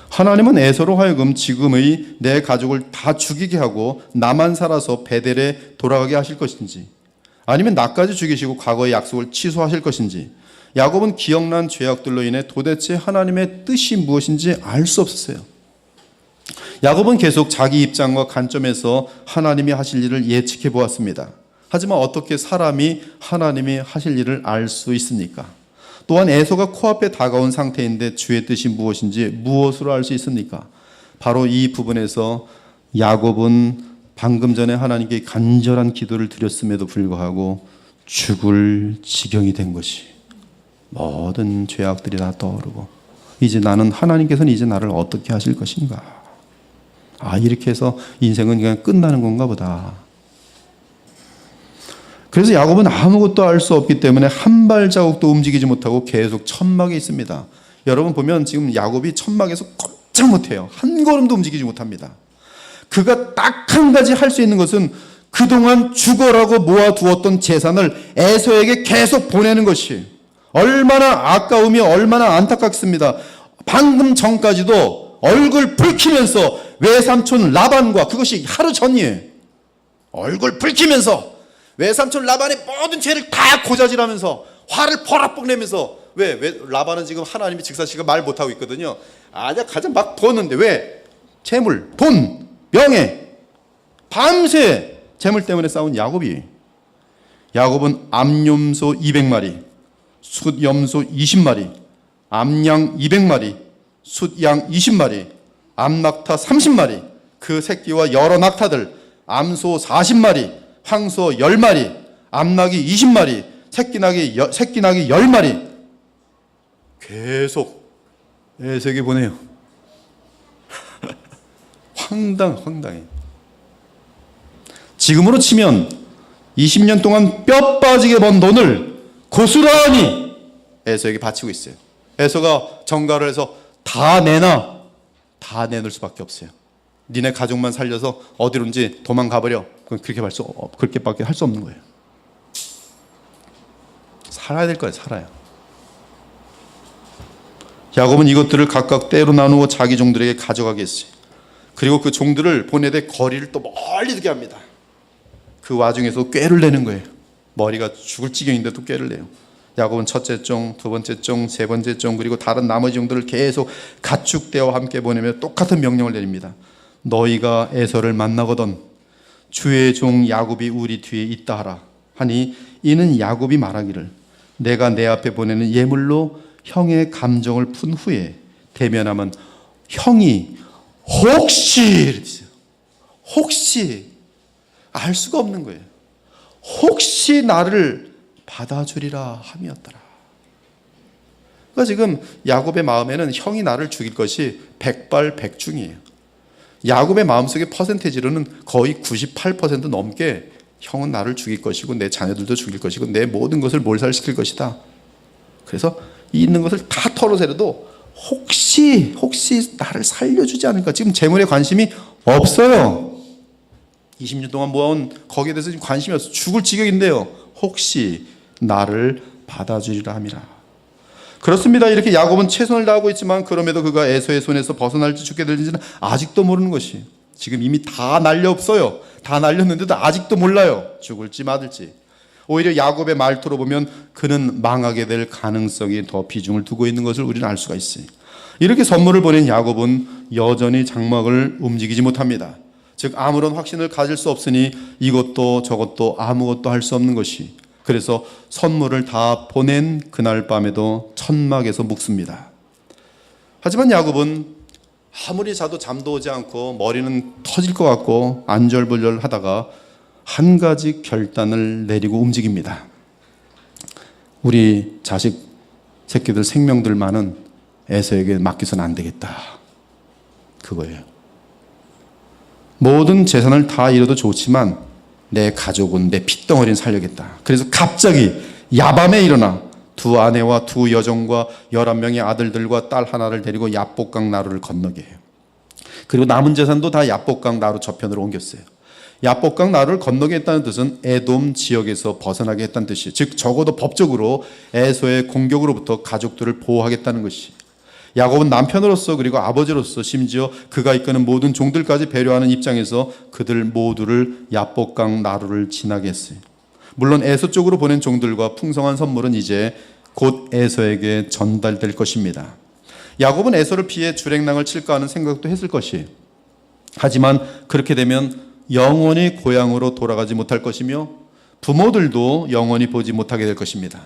하나님은 에서로 하여금 지금의 내 가족을 다 죽이게 하고 나만 살아서 베델에 돌아가게 하실 것인지, 아니면 나까지 죽이시고 과거의 약속을 취소하실 것인지, 야곱은 기억난 죄악들로 인해 도대체 하나님의 뜻이 무엇인지 알 수 없었어요. 야곱은 계속 자기 입장과 관점에서 하나님이 하실 일을 예측해 보았습니다. 하지만 어떻게 사람이 하나님이 하실 일을 알 수 있습니까? 또한 에서가 코앞에 다가온 상태인데 주의 뜻이 무엇인지 무엇으로 알 수 있습니까? 바로 이 부분에서 야곱은 방금 전에 하나님께 간절한 기도를 드렸음에도 불구하고 죽을 지경이 된 것이, 모든 죄악들이 다 떠오르고 이제 나는 하나님께서는 이제 나를 어떻게 하실 것인가, 이렇게 해서 인생은 그냥 끝나는 건가 보다. 그래서 야곱은 아무것도 알 수 없기 때문에 한 발자국도 움직이지 못하고 계속 천막에 있습니다. 여러분 보면 지금 야곱이 천막에서 꼼짝 못해요. 한 걸음도 움직이지 못합니다. 그가 딱 한 가지 할 수 있는 것은 그동안 죽어라고 모아두었던 재산을 에서에게 계속 보내는 것이 얼마나 아까움이 얼마나 안타깝습니다. 방금 전까지도 얼굴 붉히면서 외삼촌 라반과, 그것이 하루 전이에요. 얼굴 붉히면서 외삼촌 라반의 모든 죄를 다 고자질하면서 화를 펄럭 내면서, 왜 라반은 지금 하나님이 직사시가 말 못하고 있거든요. 가장 막 부었는데 왜? 재물, 돈, 명예, 밤새 재물 때문에 싸운 야곱이. 야곱은 암염소 200마리, 숫염소 20마리, 암양 200마리, 숫양 20마리, 암낙타 30마리, 그 새끼와 여러 낙타들, 암소 40마리, 황소 10마리, 암낙이 20마리, 새끼낙이 10마리 계속 에서에게 보내요. 황당해. 지금으로 치면 20년 동안 뼈 빠지게 번 돈을 고스란히 에서에게 바치고 있어요. 에서가 전가를 해서 다 내놓을 수밖에 없어요. 니네 가족만 살려서 어디론지 도망가버려. 그렇게밖에 할 수 없는 거예요. 살아야 될 거예요. 살아요. 야곱은 이것들을 각각 때로 나누어 자기 종들에게 가져가게 했어요. 그리고 그 종들을 보내되 거리를 또 멀리 두게 합니다. 그 와중에서 꾀를 내는 거예요. 머리가 죽을 지경인데도 꾀를 내요. 야곱은 첫째 종, 두 번째 종, 세 번째 종, 그리고 다른 나머지 종들을 계속 가축대와 함께 보내며 똑같은 명령을 내립니다. 너희가 에서를 만나거든 주의 종 야곱이 우리 뒤에 있다 하라 하니, 이는 야곱이 말하기를 내가 내 앞에 보내는 예물로 형의 감정을 푼 후에 대면하면 형이 혹시 알 수가 없는 거예요. 혹시 나를 받아주리라 함이었더라. 그러니까 지금 야곱의 마음에는 형이 나를 죽일 것이 백발백중이에요. 야곱의 마음속의 퍼센테이지로는 거의 98% 넘게 형은 나를 죽일 것이고 내 자녀들도 죽일 것이고 내 모든 것을 몰살시킬 것이다. 그래서 있는 것을 다 털어내려도 혹시 나를 살려주지 않을까. 지금 재물에 관심이 없어요. 20년 동안 모아온 거기에 대해서 지금 관심이 없어. 죽을 지경인데요. 혹시 나를 받아주리라 함이라. 그렇습니다. 이렇게 야곱은 최선을 다하고 있지만 그럼에도 그가 에서의 손에서 벗어날지 죽게 될지는 아직도 모르는 것이. 지금 이미 다 날려 없어요. 다 날렸는데도 아직도 몰라요. 죽을지 맞을지. 오히려 야곱의 말투로 보면 그는 망하게 될 가능성이 더 비중을 두고 있는 것을 우리는 알 수가 있어요. 이렇게 선물을 보낸 야곱은 여전히 장막을 움직이지 못합니다. 즉 아무런 확신을 가질 수 없으니 이것도 저것도 아무것도 할 수 없는 것이. 그래서 선물을 다 보낸 그날 밤에도 천막에서 묵습니다. 하지만 야곱은 아무리 자도 잠도 오지 않고 머리는 터질 것 같고 안절부절하다가 한 가지 결단을 내리고 움직입니다. 우리 자식 새끼들 생명들만은 에서에게 맡겨서는 안 되겠다. 그거예요. 모든 재산을 다 잃어도 좋지만 내 가족은 내 핏덩어리는 살려겠다. 그래서 갑자기 야밤에 일어나 두 아내와 두 여종과 11명의 아들들과 딸 하나를 데리고 야복강 나루를 건너게 해요. 그리고 남은 재산도 다 야복강 나루 저편으로 옮겼어요. 야복강 나루를 건너게 했다는 뜻은 에돔 지역에서 벗어나게 했다는 뜻이에요. 즉 적어도 법적으로 에서의 공격으로부터 가족들을 보호하겠다는 것이. 야곱은 남편으로서 그리고 아버지로서 심지어 그가 이끄는 모든 종들까지 배려하는 입장에서 그들 모두를 야복강 나루를 지나게 했어요. 물론 에서 쪽으로 보낸 종들과 풍성한 선물은 이제 곧 에서에게 전달될 것입니다. 야곱은 에서를 피해 주랭랑을 칠까 하는 생각도 했을 것이에요. 하지만 그렇게 되면 영원히 고향으로 돌아가지 못할 것이며 부모들도 영원히 보지 못하게 될 것입니다.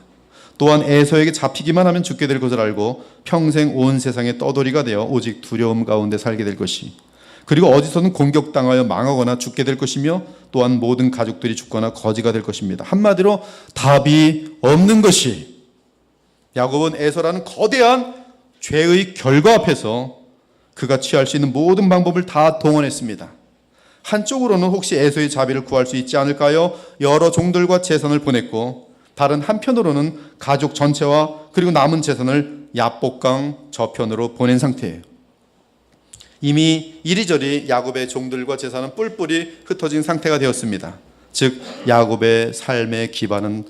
또한 에서에게 잡히기만 하면 죽게 될 것을 알고 평생 온 세상에 떠돌이가 되어 오직 두려움 가운데 살게 될 것이. 그리고 어디서는 공격당하여 망하거나 죽게 될 것이며 또한 모든 가족들이 죽거나 거지가 될 것입니다. 한마디로 답이 없는 것이. 야곱은 에서라는 거대한 죄의 결과 앞에서 그가 취할 수 있는 모든 방법을 다 동원했습니다. 한쪽으로는 혹시 에서의 자비를 구할 수 있지 않을까요? 여러 종들과 재산을 보냈고 다른 한편으로는 가족 전체와 그리고 남은 재산을 야복강 저편으로 보낸 상태예요. 이미 이리저리 야곱의 종들과 재산은 뿔뿔이 흩어진 상태가 되었습니다. 즉 야곱의 삶의 기반은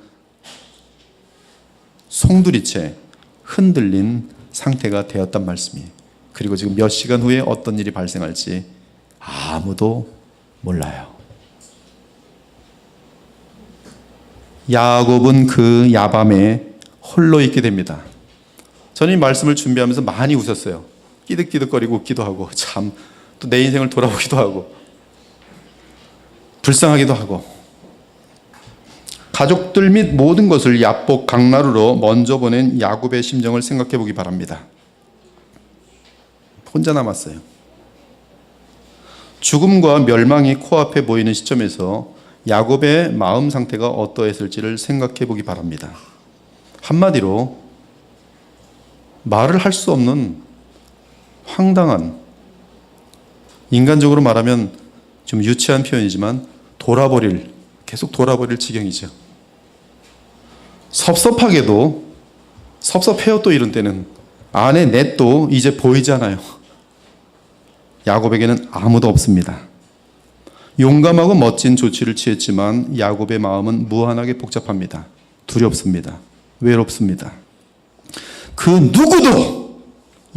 송두리째 흔들린 상태가 되었단 말씀이에요. 그리고 지금 몇 시간 후에 어떤 일이 발생할지 아무도 몰라요. 야곱은 그 야밤에 홀로 있게 됩니다. 저는 이 말씀을 준비하면서 많이 웃었어요. 끼득끼득거리고 웃기도 하고 참 또 내 인생을 돌아보기도 하고 불쌍하기도 하고. 가족들 및 모든 것을 야복 강나루로 먼저 보낸 야곱의 심정을 생각해 보기 바랍니다. 혼자 남았어요. 죽음과 멸망이 코앞에 보이는 시점에서 야곱의 마음 상태가 어떠했을지를 생각해 보기 바랍니다. 한마디로 말을 할 수 없는 황당한, 인간적으로 말하면 좀 유치한 표현이지만 계속 돌아버릴 지경이죠. 섭섭하게도, 섭섭해요 또 이런 때는, 아내 넷도 이제 보이잖아요. 야곱에게는 아무도 없습니다. 용감하고 멋진 조치를 취했지만 야곱의 마음은 무한하게 복잡합니다. 두렵습니다. 외롭습니다. 그 누구도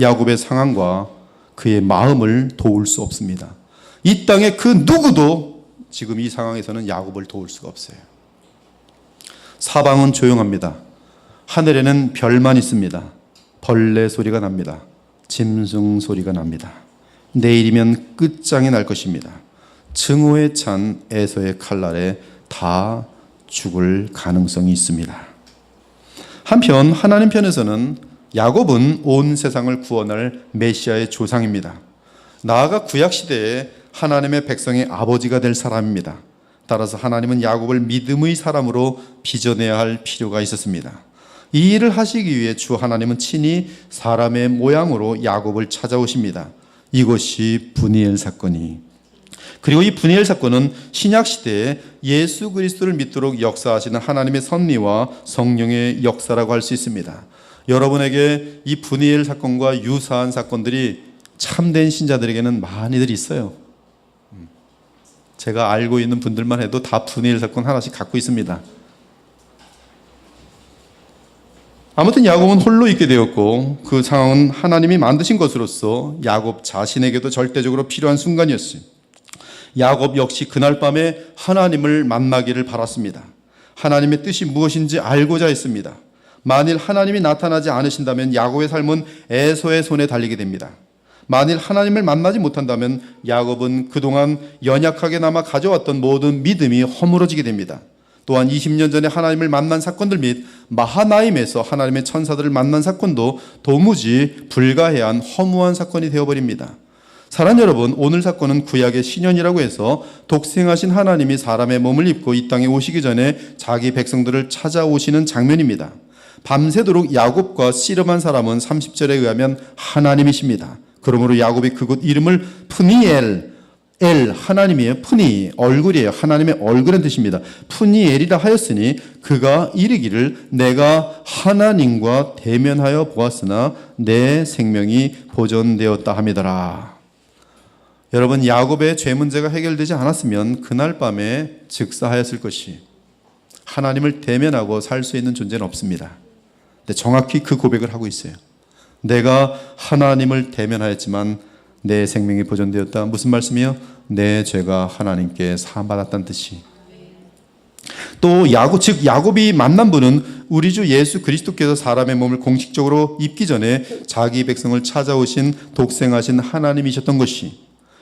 야곱의 상황과 그의 마음을 도울 수 없습니다. 이 땅에 그 누구도 지금 이 상황에서는 야곱을 도울 수가 없어요. 사방은 조용합니다. 하늘에는 별만 있습니다. 벌레 소리가 납니다. 짐승 소리가 납니다. 내일이면 끝장이 날 것입니다. 증오에 찬 에서의 칼날에 다 죽을 가능성이 있습니다. 한편 하나님 편에서는 야곱은 온 세상을 구원할 메시아의 조상입니다. 나아가 구약시대에 하나님의 백성의 아버지가 될 사람입니다. 따라서 하나님은 야곱을 믿음의 사람으로 빚어내야 할 필요가 있었습니다. 이 일을 하시기 위해 주 하나님은 친히 사람의 모양으로 야곱을 찾아오십니다. 이것이 브니엘 사건이. 그리고 이 브니엘 사건은 신약 시대에 예수 그리스도를 믿도록 역사하시는 하나님의 섭리와 성령의 역사라고 할 수 있습니다. 여러분에게 이 브니엘 사건과 유사한 사건들이 참된 신자들에게는 많이들 있어요. 제가 알고 있는 분들만 해도 다 브니엘 사건 하나씩 갖고 있습니다. 아무튼 야곱은 홀로 있게 되었고 그 상황은 하나님이 만드신 것으로서 야곱 자신에게도 절대적으로 필요한 순간이었어요. 야곱 역시 그날 밤에 하나님을 만나기를 바랐습니다. 하나님의 뜻이 무엇인지 알고자 했습니다. 만일 하나님이 나타나지 않으신다면 야곱의 삶은 에서의 손에 달리게 됩니다. 만일 하나님을 만나지 못한다면 야곱은 그동안 연약하게나마 가져왔던 모든 믿음이 허물어지게 됩니다. 또한 20년 전에 하나님을 만난 사건들 및 마하나임에서 하나님의 천사들을 만난 사건도 도무지 불가해한 허무한 사건이 되어버립니다. 사랑하는 여러분, 오늘 사건은 구약의 신년이라고 해서 독생하신 하나님이 사람의 몸을 입고 이 땅에 오시기 전에 자기 백성들을 찾아오시는 장면입니다. 밤새도록 야곱과 씨름한 사람은 30절에 의하면 하나님이십니다. 그러므로 야곱이 그곳 이름을 푸니엘, 하나님이에요. 푸니, 얼굴이에요. 하나님의 얼굴은 뜻입니다. 푸니엘이라 하였으니 그가 이르기를 내가 하나님과 대면하여 보았으나 내 생명이 보존되었다 함이더라. 여러분, 야곱의 죄 문제가 해결되지 않았으면 그날 밤에 즉사하였을 것이 하나님을 대면하고 살 수 있는 존재는 없습니다. 근데 정확히 그 고백을 하고 있어요. 내가 하나님을 대면하였지만 내 생명이 보존되었다. 무슨 말씀이요? 내 죄가 하나님께 사함받았다는 뜻이. 또 야곱이 만난 분은 우리 주 예수 그리스도께서 사람의 몸을 공식적으로 입기 전에 자기 백성을 찾아오신 독생하신 하나님이셨던 것이,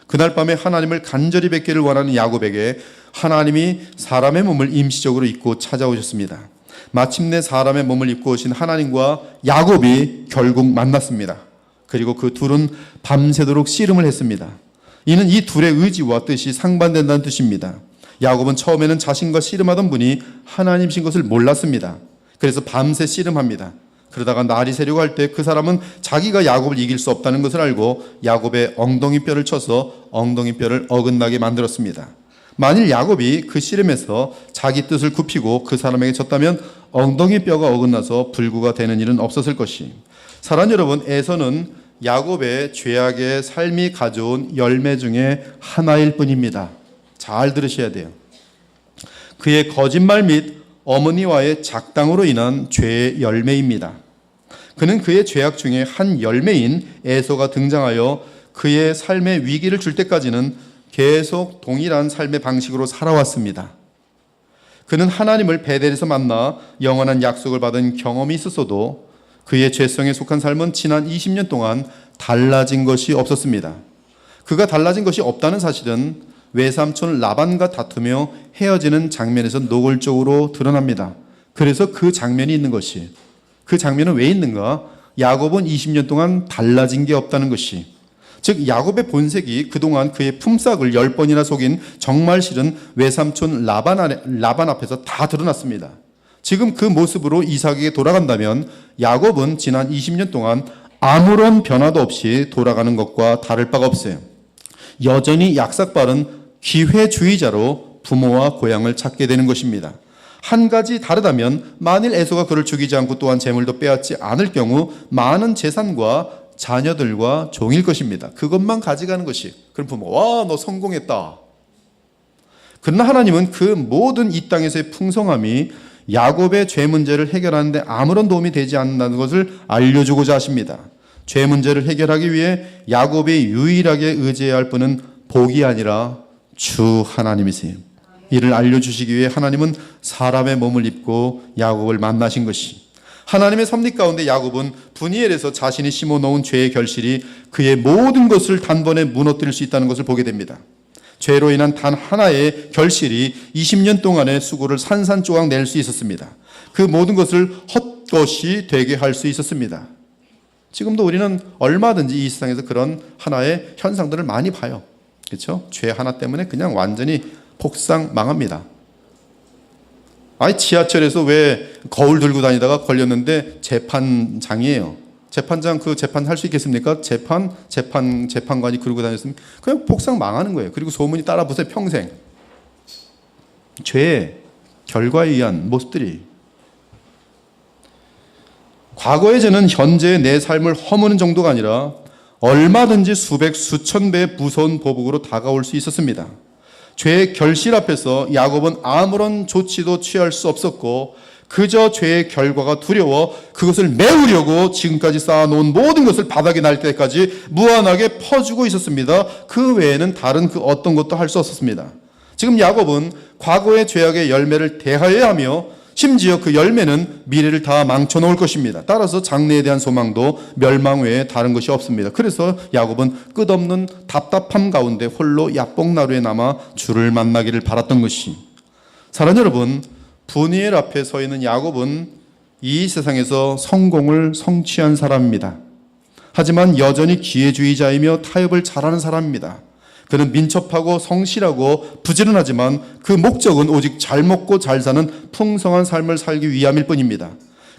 그날 밤에 하나님을 간절히 뵙기를 원하는 야곱에게 하나님이 사람의 몸을 임시적으로 입고 찾아오셨습니다. 마침내 사람의 몸을 입고 오신 하나님과 야곱이 결국 만났습니다. 그리고 그 둘은 밤새도록 씨름을 했습니다. 이는 이 둘의 의지와 뜻이 상반된다는 뜻입니다. 야곱은 처음에는 자신과 씨름하던 분이 하나님이신 것을 몰랐습니다. 그래서 밤새 씨름합니다. 그러다가 날이 새려고 할 때 그 사람은 자기가 야곱을 이길 수 없다는 것을 알고 야곱의 엉덩이뼈를 쳐서 엉덩이뼈를 어긋나게 만들었습니다. 만일 야곱이 그 씨름에서 자기 뜻을 굽히고 그 사람에게 졌다면 엉덩이뼈가 어긋나서 불구가 되는 일은 없었을 것이. 사랑하는 여러분, 에서는 야곱의 죄악의 삶이 가져온 열매 중에 하나일 뿐입니다. 잘 들으셔야 돼요. 그의 거짓말 및 어머니와의 작당으로 인한 죄의 열매입니다. 그는 그의 죄악 중에 한 열매인 에서가 등장하여 그의 삶에 위기를 줄 때까지는 계속 동일한 삶의 방식으로 살아왔습니다. 그는 하나님을 베델에서 만나 영원한 약속을 받은 경험이 있었어도 그의 죄성에 속한 삶은 지난 20년 동안 달라진 것이 없었습니다. 그가 달라진 것이 없다는 사실은 외삼촌 라반과 다투며 헤어지는 장면에서 노골적으로 드러납니다. 그래서 그 장면이 있는 것이, 그 장면은 왜 있는가? 야곱은 20년 동안 달라진 게 없다는 것이, 즉 야곱의 본색이 그동안 그의 품삯을 10번이나 속인 정말 실은 외삼촌 라반 앞에서 다 드러났습니다. 지금 그 모습으로 이삭에게 돌아간다면 야곱은 지난 20년 동안 아무런 변화도 없이 돌아가는 것과 다를 바가 없어요. 여전히 약삭빠른 기회주의자로 부모와 고향을 찾게 되는 것입니다. 한 가지 다르다면 만일 에서가 그를 죽이지 않고 또한 재물도 빼앗지 않을 경우 많은 재산과 자녀들과 종일 것입니다. 그것만 가져가는 것이. 그럼 부모, 와, 너 성공했다. 그러나 하나님은 그 모든 이 땅에서의 풍성함이 야곱의 죄 문제를 해결하는데 아무런 도움이 되지 않는다는 것을 알려주고자 하십니다. 죄 문제를 해결하기 위해 야곱이 유일하게 의지해야 할 분은 복이 아니라 주 하나님이세요. 이를 알려주시기 위해 하나님은 사람의 몸을 입고 야곱을 만나신 것이, 하나님의 섭리 가운데 야곱은 브니엘에서 자신이 심어놓은 죄의 결실이 그의 모든 것을 단번에 무너뜨릴 수 있다는 것을 보게 됩니다. 죄로 인한 단 하나의 결실이 20년 동안의 수고를 산산조각 낼 수 있었습니다. 그 모든 것을 헛것이 되게 할 수 있었습니다. 지금도 우리는 얼마든지 이 세상에서 그런 하나의 현상들을 많이 봐요. 그렇죠? 죄 하나 때문에 그냥 완전히 폭삭 망합니다. 아니 지하철에서 왜 거울 들고 다니다가 걸렸는데 재판장이에요. 재판장 그 재판 할 수 있겠습니까? 재판관이 그러고 다녔으면 그냥 폭삭 망하는 거예요. 그리고 소문이 따라붙어요. 평생. 죄의 결과에 의한 모습들이. 과거의 죄는 현재의 내 삶을 허무는 정도가 아니라 얼마든지 수백 수천 배의 무서운 보복으로 다가올 수 있었습니다. 죄의 결실 앞에서 야곱은 아무런 조치도 취할 수 없었고 그저 죄의 결과가 두려워 그것을 메우려고 지금까지 쌓아놓은 모든 것을 바닥에 날 때까지 무한하게 퍼주고 있었습니다. 그 외에는 다른 그 어떤 것도 할 수 없었습니다. 지금 야곱은 과거의 죄악의 열매를 대하여야 하며 심지어 그 열매는 미래를 다 망쳐놓을 것입니다. 따라서 장래에 대한 소망도 멸망 외에 다른 것이 없습니다. 그래서 야곱은 끝없는 답답함 가운데 홀로 야복나루에 남아 주를 만나기를 바랐던 것이, 사랑하는 여러분, 분이엘 앞에 서 있는 야곱은 이 세상에서 성공을 성취한 사람입니다. 하지만 여전히 기회주의자이며 타협을 잘하는 사람입니다. 그는 민첩하고 성실하고 부지런하지만 그 목적은 오직 잘 먹고 잘 사는 풍성한 삶을 살기 위함일 뿐입니다.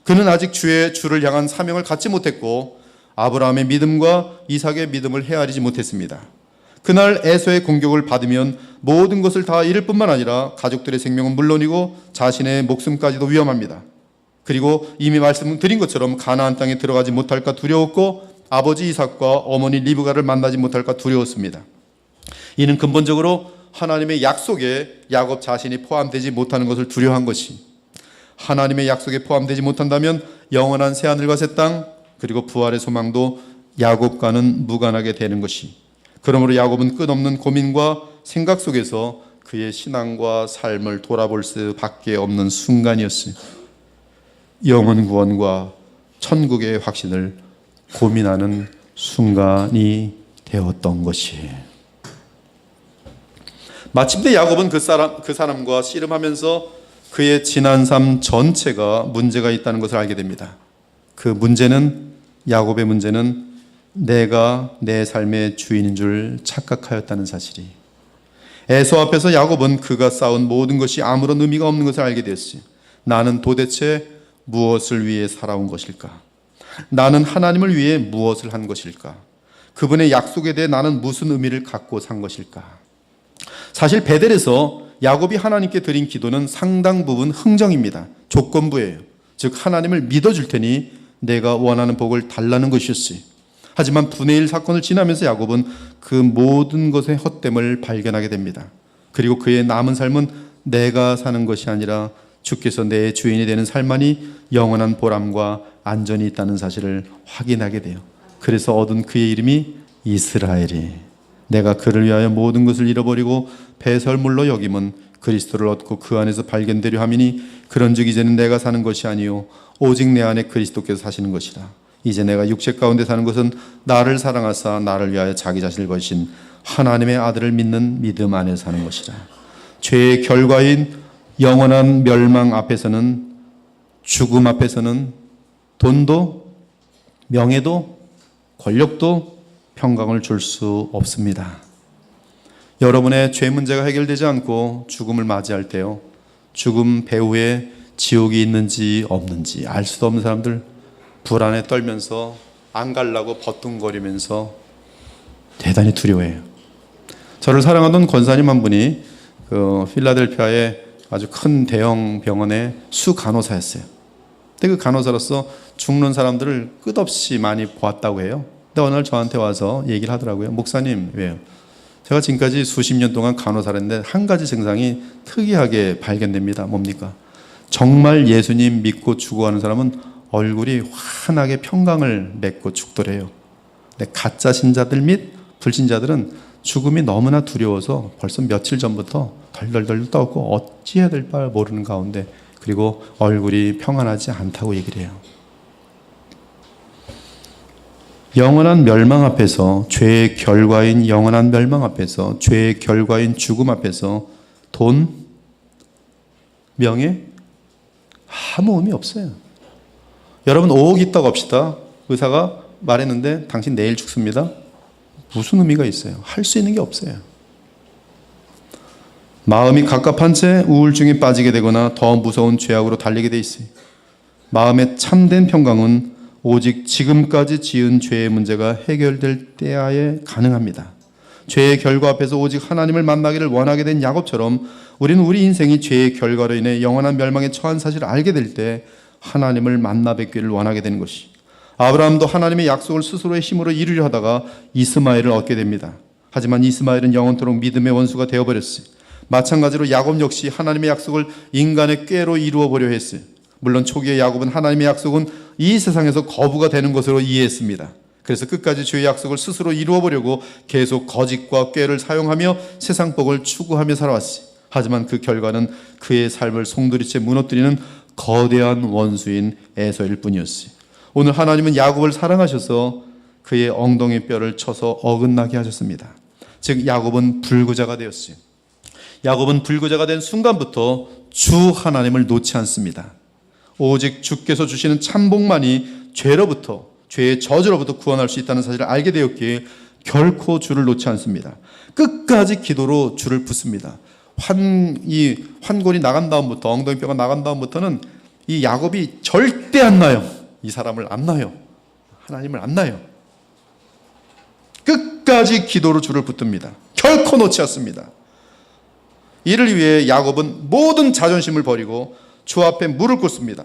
그는 아직 주를 향한 사명을 갖지 못했고 아브라함의 믿음과 이삭의 믿음을 헤아리지 못했습니다. 그날 에서의 공격을 받으면 모든 것을 다 잃을 뿐만 아니라 가족들의 생명은 물론이고 자신의 목숨까지도 위험합니다. 그리고 이미 말씀드린 것처럼 가나안 땅에 들어가지 못할까 두려웠고 아버지 이삭과 어머니 리브가를 만나지 못할까 두려웠습니다. 이는 근본적으로 하나님의 약속에 야곱 자신이 포함되지 못하는 것을 두려워한 것이, 하나님의 약속에 포함되지 못한다면 영원한 새하늘과 새 땅 그리고 부활의 소망도 야곱과는 무관하게 되는 것이, 그러므로 야곱은 끝없는 고민과 생각 속에서 그의 신앙과 삶을 돌아볼 수밖에 없는 순간이었어요. 영원 구원과 천국의 확신을 고민하는 순간이 되었던 것이에요. 마침내 야곱은 그 사람과 씨름하면서 그의 지난 삶 전체가 문제가 있다는 것을 알게 됩니다. 그 문제는, 야곱의 문제는 내가 내 삶의 주인인 줄 착각하였다는 사실이. 에서 앞에서 야곱은 그가 쌓은 모든 것이 아무런 의미가 없는 것을 알게 되었어요. 나는 도대체 무엇을 위해 살아온 것일까? 나는 하나님을 위해 무엇을 한 것일까? 그분의 약속에 대해 나는 무슨 의미를 갖고 산 것일까? 사실 베델에서 야곱이 하나님께 드린 기도는 상당 부분 흥정입니다. 조건부예요. 즉 하나님을 믿어줄 테니 내가 원하는 복을 달라는 것이었어요. 하지만 분의 일 사건을 지나면서 야곱은 그 모든 것의 헛됨을 발견하게 됩니다. 그리고 그의 남은 삶은 내가 사는 것이 아니라 주께서 내 주인이 되는 삶만이 영원한 보람과 안전이 있다는 사실을 확인하게 돼요. 그래서 얻은 그의 이름이 이스라엘이, 내가 그를 위하여 모든 것을 잃어버리고 배설물로 여김은 그리스도를 얻고 그 안에서 발견되려 함이니 그런즉 이제는 내가 사는 것이 아니요 오직 내 안에 그리스도께서 사시는 것이라. 이제 내가 육체 가운데 사는 것은 나를 사랑하사 나를 위하여 자기 자신을 버리신 하나님의 아들을 믿는 믿음 안에 사는 것이라. 죄의 결과인 영원한 멸망 앞에서는, 죽음 앞에서는 돈도 명예도 권력도 평강을 줄 수 없습니다. 여러분의 죄 문제가 해결되지 않고 죽음을 맞이할 때요, 죽음 배후에 지옥이 있는지 없는지 알 수도 없는 사람들 불안에 떨면서 안 가려고 버둥거리면서 대단히 두려워해요. 저를 사랑하던 권사님 한 분이 필라델피아의 아주 큰 대형 병원의 수간호사였어요. 근데 그 간호사로서 죽는 사람들을 끝없이 많이 보았다고 해요. 근데 어느 날 저한테 와서 얘기를 하더라고요. 목사님, 왜요? 제가 지금까지 수십 년 동안 간호사를 했는데 한 가지 증상이 특이하게 발견됩니다. 뭡니까? 정말 예수님 믿고 죽어가는 사람은 얼굴이 환하게 평강을 맺고 죽더래요. 근데 가짜 신자들 및 불신자들은 죽음이 너무나 두려워서 벌써 며칠 전부터 덜덜덜 떠고 어찌해야 될 바 모르는 가운데, 그리고 얼굴이 평안하지 않다고 얘기를 해요. 영원한 멸망 앞에서, 죄의 결과인 영원한 멸망 앞에서, 죄의 결과인 죽음 앞에서 돈, 명예 아무 의미 없어요. 여러분 5억 있다고 합시다. 의사가 말했는데 당신 내일 죽습니다. 무슨 의미가 있어요? 할 수 있는 게 없어요. 마음이 갑갑한 채 우울증에 빠지게 되거나 더 무서운 죄악으로 달리게 돼 있어요. 마음의 참된 평강은 오직 지금까지 지은 죄의 문제가 해결될 때야에 가능합니다. 죄의 결과 앞에서 오직 하나님을 만나기를 원하게 된 야곱처럼 우리는 우리 인생이 죄의 결과로 인해 영원한 멸망에 처한 사실을 알게 될 때 하나님을 만나 뵙기를 원하게 되는 것이, 아브라함도 하나님의 약속을 스스로의 힘으로 이루려 하다가 이스마엘을 얻게 됩니다. 하지만 이스마엘은 영원토록 믿음의 원수가 되어버렸어요. 마찬가지로 야곱 역시 하나님의 약속을 인간의 꾀로 이루어보려 했어요. 물론 초기의 야곱은 하나님의 약속은 이 세상에서 거부가 되는 것으로 이해했습니다. 그래서 끝까지 주의 약속을 스스로 이루어보려고 계속 거짓과 꾀를 사용하며 세상 복을 추구하며 살아왔어요. 하지만 그 결과는 그의 삶을 송두리째 무너뜨리는 거대한 원수인 에서일 뿐이었어요. 오늘 하나님은 야곱을 사랑하셔서 그의 엉덩이 뼈를 쳐서 어긋나게 하셨습니다. 즉 야곱은 불구자가 되었어요. 야곱은 불구자가 된 순간부터 주 하나님을 놓지 않습니다. 오직 주께서 주시는 참복만이 죄로부터, 죄의 저주로부터 구원할 수 있다는 사실을 알게 되었기에 결코 주를 놓지 않습니다. 끝까지 기도로 주를 붙습니다. 환골이 나간 다음부터, 엉덩이뼈가 나간 다음부터는 이 야곱이 절대 안 놔요. 이 사람을 안 놔요. 하나님을 안 놔요. 끝까지 기도로 주를 붙듭니다. 결코 놓지 않습니다. 이를 위해 야곱은 모든 자존심을 버리고 주 앞에 무릎 꿇습니다.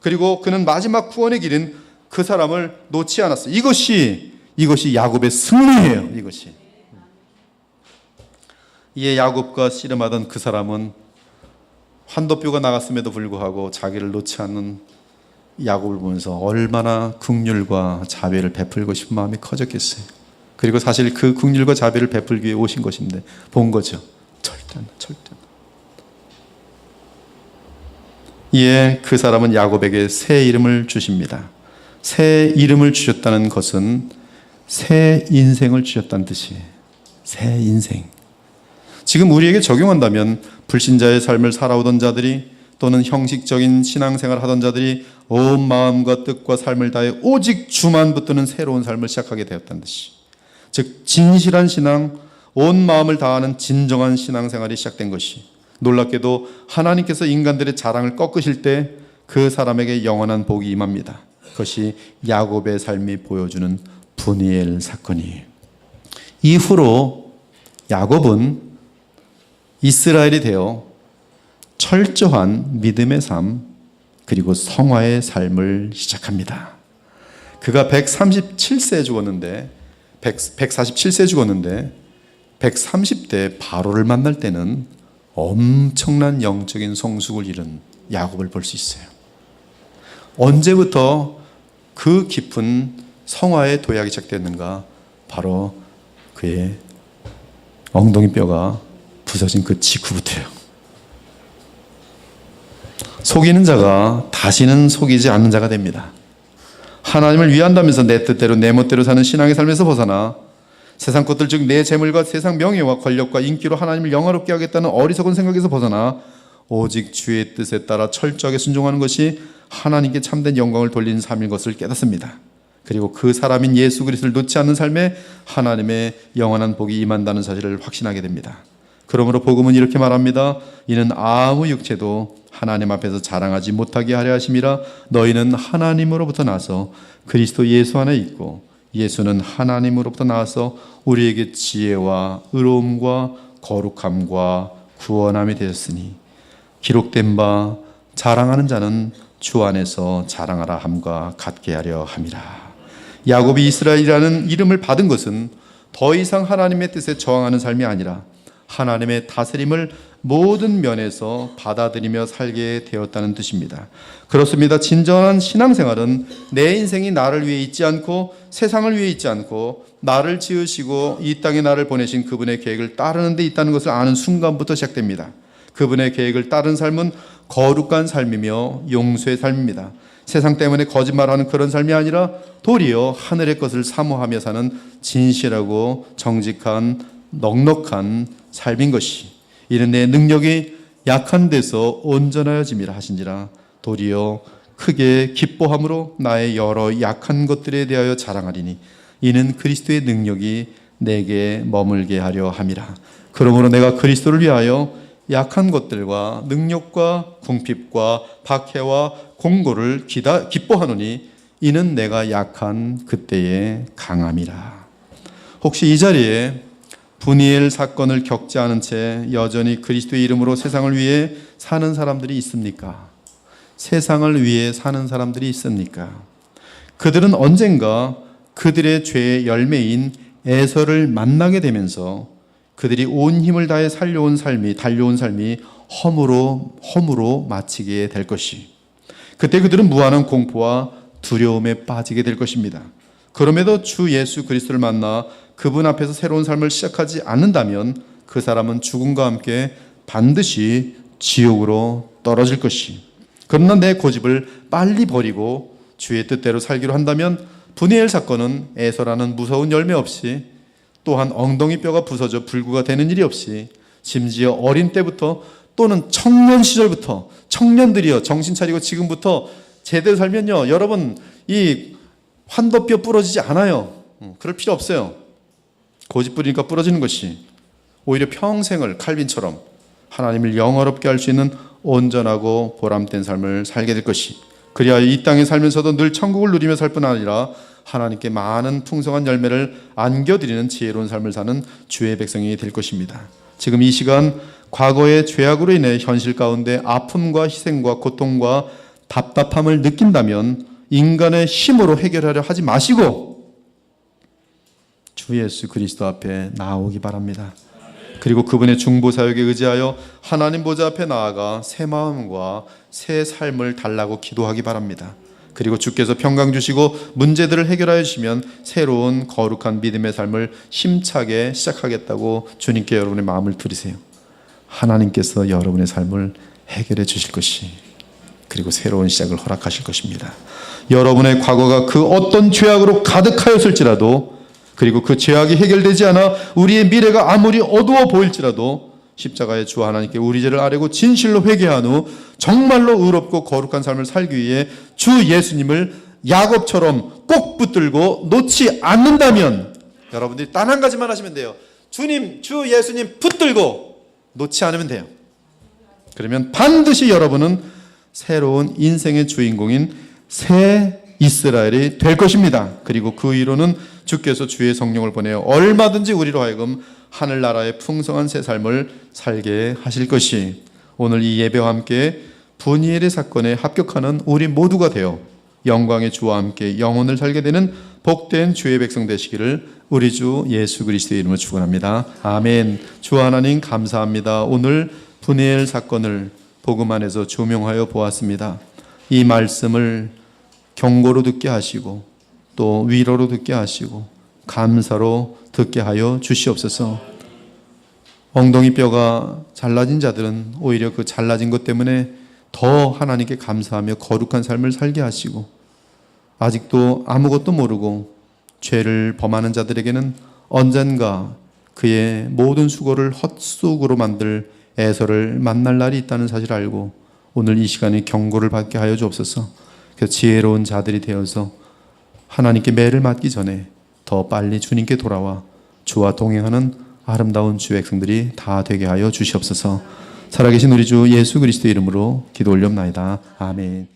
그리고 그는 마지막 구원의 길인 그 사람을 놓지 않았어요. 이것이 야곱의 승리예요. 이것이. 이에 야곱과 씨름하던 그 사람은 환도뼈가 나갔음에도 불구하고 자기를 놓지 않는 야곱을 보면서 얼마나 긍휼과 자비를 베풀고 싶은 마음이 커졌겠어요. 그리고 사실 그 긍휼과 자비를 베풀기 위해 오신 것인데 본 거죠. 절대. 이에 그 사람은 야곱에게 새 이름을 주십니다. 새 이름을 주셨다는 것은 새 인생을 주셨다는 뜻이에요. 새 인생. 지금 우리에게 적용한다면 불신자의 삶을 살아오던 자들이 또는 형식적인 신앙생활을 하던 자들이 온 마음과 뜻과 삶을 다해 오직 주만 붙드는 새로운 삶을 시작하게 되었다는 뜻이, 즉 진실한 신앙, 온 마음을 다하는 진정한 신앙생활이 시작된 것이, 놀랍게도 하나님께서 인간들의 자랑을 꺾으실 때 그 사람에게 영원한 복이 임합니다. 그것이 야곱의 삶이 보여주는 브니엘 사건이에요. 이후로 야곱은 이스라엘이 되어 철저한 믿음의 삶 그리고 성화의 삶을 시작합니다. 그가 147세에 죽었는데 130대 바로를 만날 때는 엄청난 영적인 성숙을 이룬 야곱을 볼 수 있어요. 언제부터 그 깊은 성화의 도약이 시작됐는가? 바로 그의 엉덩이 뼈가 부서진 그 직후부터예요. 속이는 자가 다시는 속이지 않는 자가 됩니다. 하나님을 위한다면서 내 뜻대로 내 멋대로 사는 신앙의 삶에서 벗어나 세상 것들, 즉 내 재물과 세상 명예와 권력과 인기로 하나님을 영화롭게 하겠다는 어리석은 생각에서 벗어나 오직 주의 뜻에 따라 철저하게 순종하는 것이 하나님께 참된 영광을 돌리는 삶인 것을 깨닫습니다. 그리고 그 사람인 예수 그리스도를 놓지 않는 삶에 하나님의 영원한 복이 임한다는 사실을 확신하게 됩니다. 그러므로 복음은 이렇게 말합니다. 이는 아무 육체도 하나님 앞에서 자랑하지 못하게 하려 하심이라. 너희는 하나님으로부터 나서 그리스도 예수 안에 있고 예수는 하나님으로부터 나와서 우리에게 지혜와 의로움과 거룩함과 구원함이 되었으니 기록된 바 자랑하는 자는 주 안에서 자랑하라 함과 같게 하려 함이라. 야곱이 이스라엘이라는 이름을 받은 것은 더 이상 하나님의 뜻에 저항하는 삶이 아니라 하나님의 다스림을 모든 면에서 받아들이며 살게 되었다는 뜻입니다. 그렇습니다. 진정한 신앙생활은 내 인생이 나를 위해 있지 않고 세상을 위해 있지 않고 나를 지으시고 이 땅에 나를 보내신 그분의 계획을 따르는 데 있다는 것을 아는 순간부터 시작됩니다. 그분의 계획을 따른 삶은 거룩한 삶이며 용서의 삶입니다. 세상 때문에 거짓말하는 그런 삶이 아니라 도리어 하늘의 것을 사모하며 사는 진실하고 정직한 넉넉한 삶인 것이, 이는 내 능력이 약한 데서 온전하여짐이라 하신지라. 도리어 크게 기뻐함으로 나의 여러 약한 것들에 대하여 자랑하리니 이는 그리스도의 능력이 내게 머물게 하려 함이라. 그러므로 내가 그리스도를 위하여 약한 것들과 능력과 궁핍과 박해와 공고를 기뻐하노니 이는 내가 약한 그때의 강함이라. 혹시 이 자리에 분이엘 사건을 겪지 않은 채 여전히 그리스도의 이름으로 세상을 위해 사는 사람들이 있습니까? 세상을 위해 사는 사람들이 있습니까? 그들은 언젠가 그들의 죄의 열매인 에서를 만나게 되면서 그들이 온 힘을 다해 달려온 삶이 허무로 마치게 될 것이, 그때 그들은 무한한 공포와 두려움에 빠지게 될 것입니다. 그럼에도 주 예수 그리스도를 만나 그분 앞에서 새로운 삶을 시작하지 않는다면 그 사람은 죽음과 함께 반드시 지옥으로 떨어질 것이, 그러나 내 고집을 빨리 버리고 주의 뜻대로 살기로 한다면 분이엘 사건은 에서라는 무서운 열매 없이, 또한 엉덩이 뼈가 부서져 불구가 되는 일이 없이, 심지어 어린 때부터 또는 청년 시절부터, 청년들이여 정신 차리고 지금부터 제대로 살면요, 여러분 이 환도뼈 부러지지 않아요. 그럴 필요 없어요. 고집 부리니까 부러지는 것이, 오히려 평생을 칼빈처럼 하나님을 영화롭게 할 수 있는 온전하고 보람된 삶을 살게 될 것이, 그리하여 이 땅에 살면서도 늘 천국을 누리며 살 뿐 아니라 하나님께 많은 풍성한 열매를 안겨드리는 지혜로운 삶을 사는 주의 백성이 될 것입니다. 지금 이 시간 과거의 죄악으로 인해 현실 가운데 아픔과 희생과 고통과 답답함을 느낀다면 인간의 힘으로 해결하려 하지 마시고 주 예수 그리스도 앞에 나오기 바랍니다. 그리고 그분의 중보 사역에 의지하여 하나님 보좌 앞에 나아가 새 마음과 새 삶을 달라고 기도하기 바랍니다. 그리고 주께서 평강 주시고 문제들을 해결하여 주시면 새로운 거룩한 믿음의 삶을 힘차게 시작하겠다고 주님께 여러분의 마음을 드리세요. 하나님께서 여러분의 삶을 해결해 주실 것이, 그리고 새로운 시작을 허락하실 것입니다. 여러분의 과거가 그 어떤 죄악으로 가득하였을지라도, 그리고 그 죄악이 해결되지 않아 우리의 미래가 아무리 어두워 보일지라도 십자가의 주 하나님께 우리 죄를 아뢰고 진실로 회개한 후 정말로 의롭고 거룩한 삶을 살기 위해 주 예수님을 야곱처럼 꼭 붙들고 놓지 않는다면, 여러분들이 단 한 가지만 하시면 돼요. 주님, 주 예수님 붙들고 놓지 않으면 돼요. 그러면 반드시 여러분은 새로운 인생의 주인공인 새 이스라엘이 될 것입니다. 그리고 그 이유로는 주께서 주의 성령을 보내어 얼마든지 우리로 하여금 하늘나라의 풍성한 새 삶을 살게 하실 것이, 오늘 이 예배와 함께 분이엘의 사건에 합격하는 우리 모두가 되어 영광의 주와 함께 영혼을 살게 되는 복된 주의 백성 되시기를 우리 주 예수 그리스도의 이름으로 축원합니다. 아멘. 주 하나님 감사합니다. 오늘 분이엘 사건을 복음 안에서 조명하여 보았습니다. 이 말씀을 경고로 듣게 하시고 또 위로로 듣게 하시고 감사로 듣게 하여 주시옵소서. 엉덩이 뼈가 잘라진 자들은 오히려 그 잘라진 것 때문에 더 하나님께 감사하며 거룩한 삶을 살게 하시고, 아직도 아무것도 모르고 죄를 범하는 자들에게는 언젠가 그의 모든 수고를 헛수고로 만들 에서를 만날 날이 있다는 사실을 알고 오늘 이 시간에 경고를 받게 하여 주옵소서. 그래서 지혜로운 자들이 되어서 하나님께 매를 맞기 전에 더 빨리 주님께 돌아와 주와 동행하는 아름다운 주 백성들이 다 되게 하여 주시옵소서. 살아계신 우리 주 예수 그리스도의 이름으로 기도 올려옵나이다. 아멘.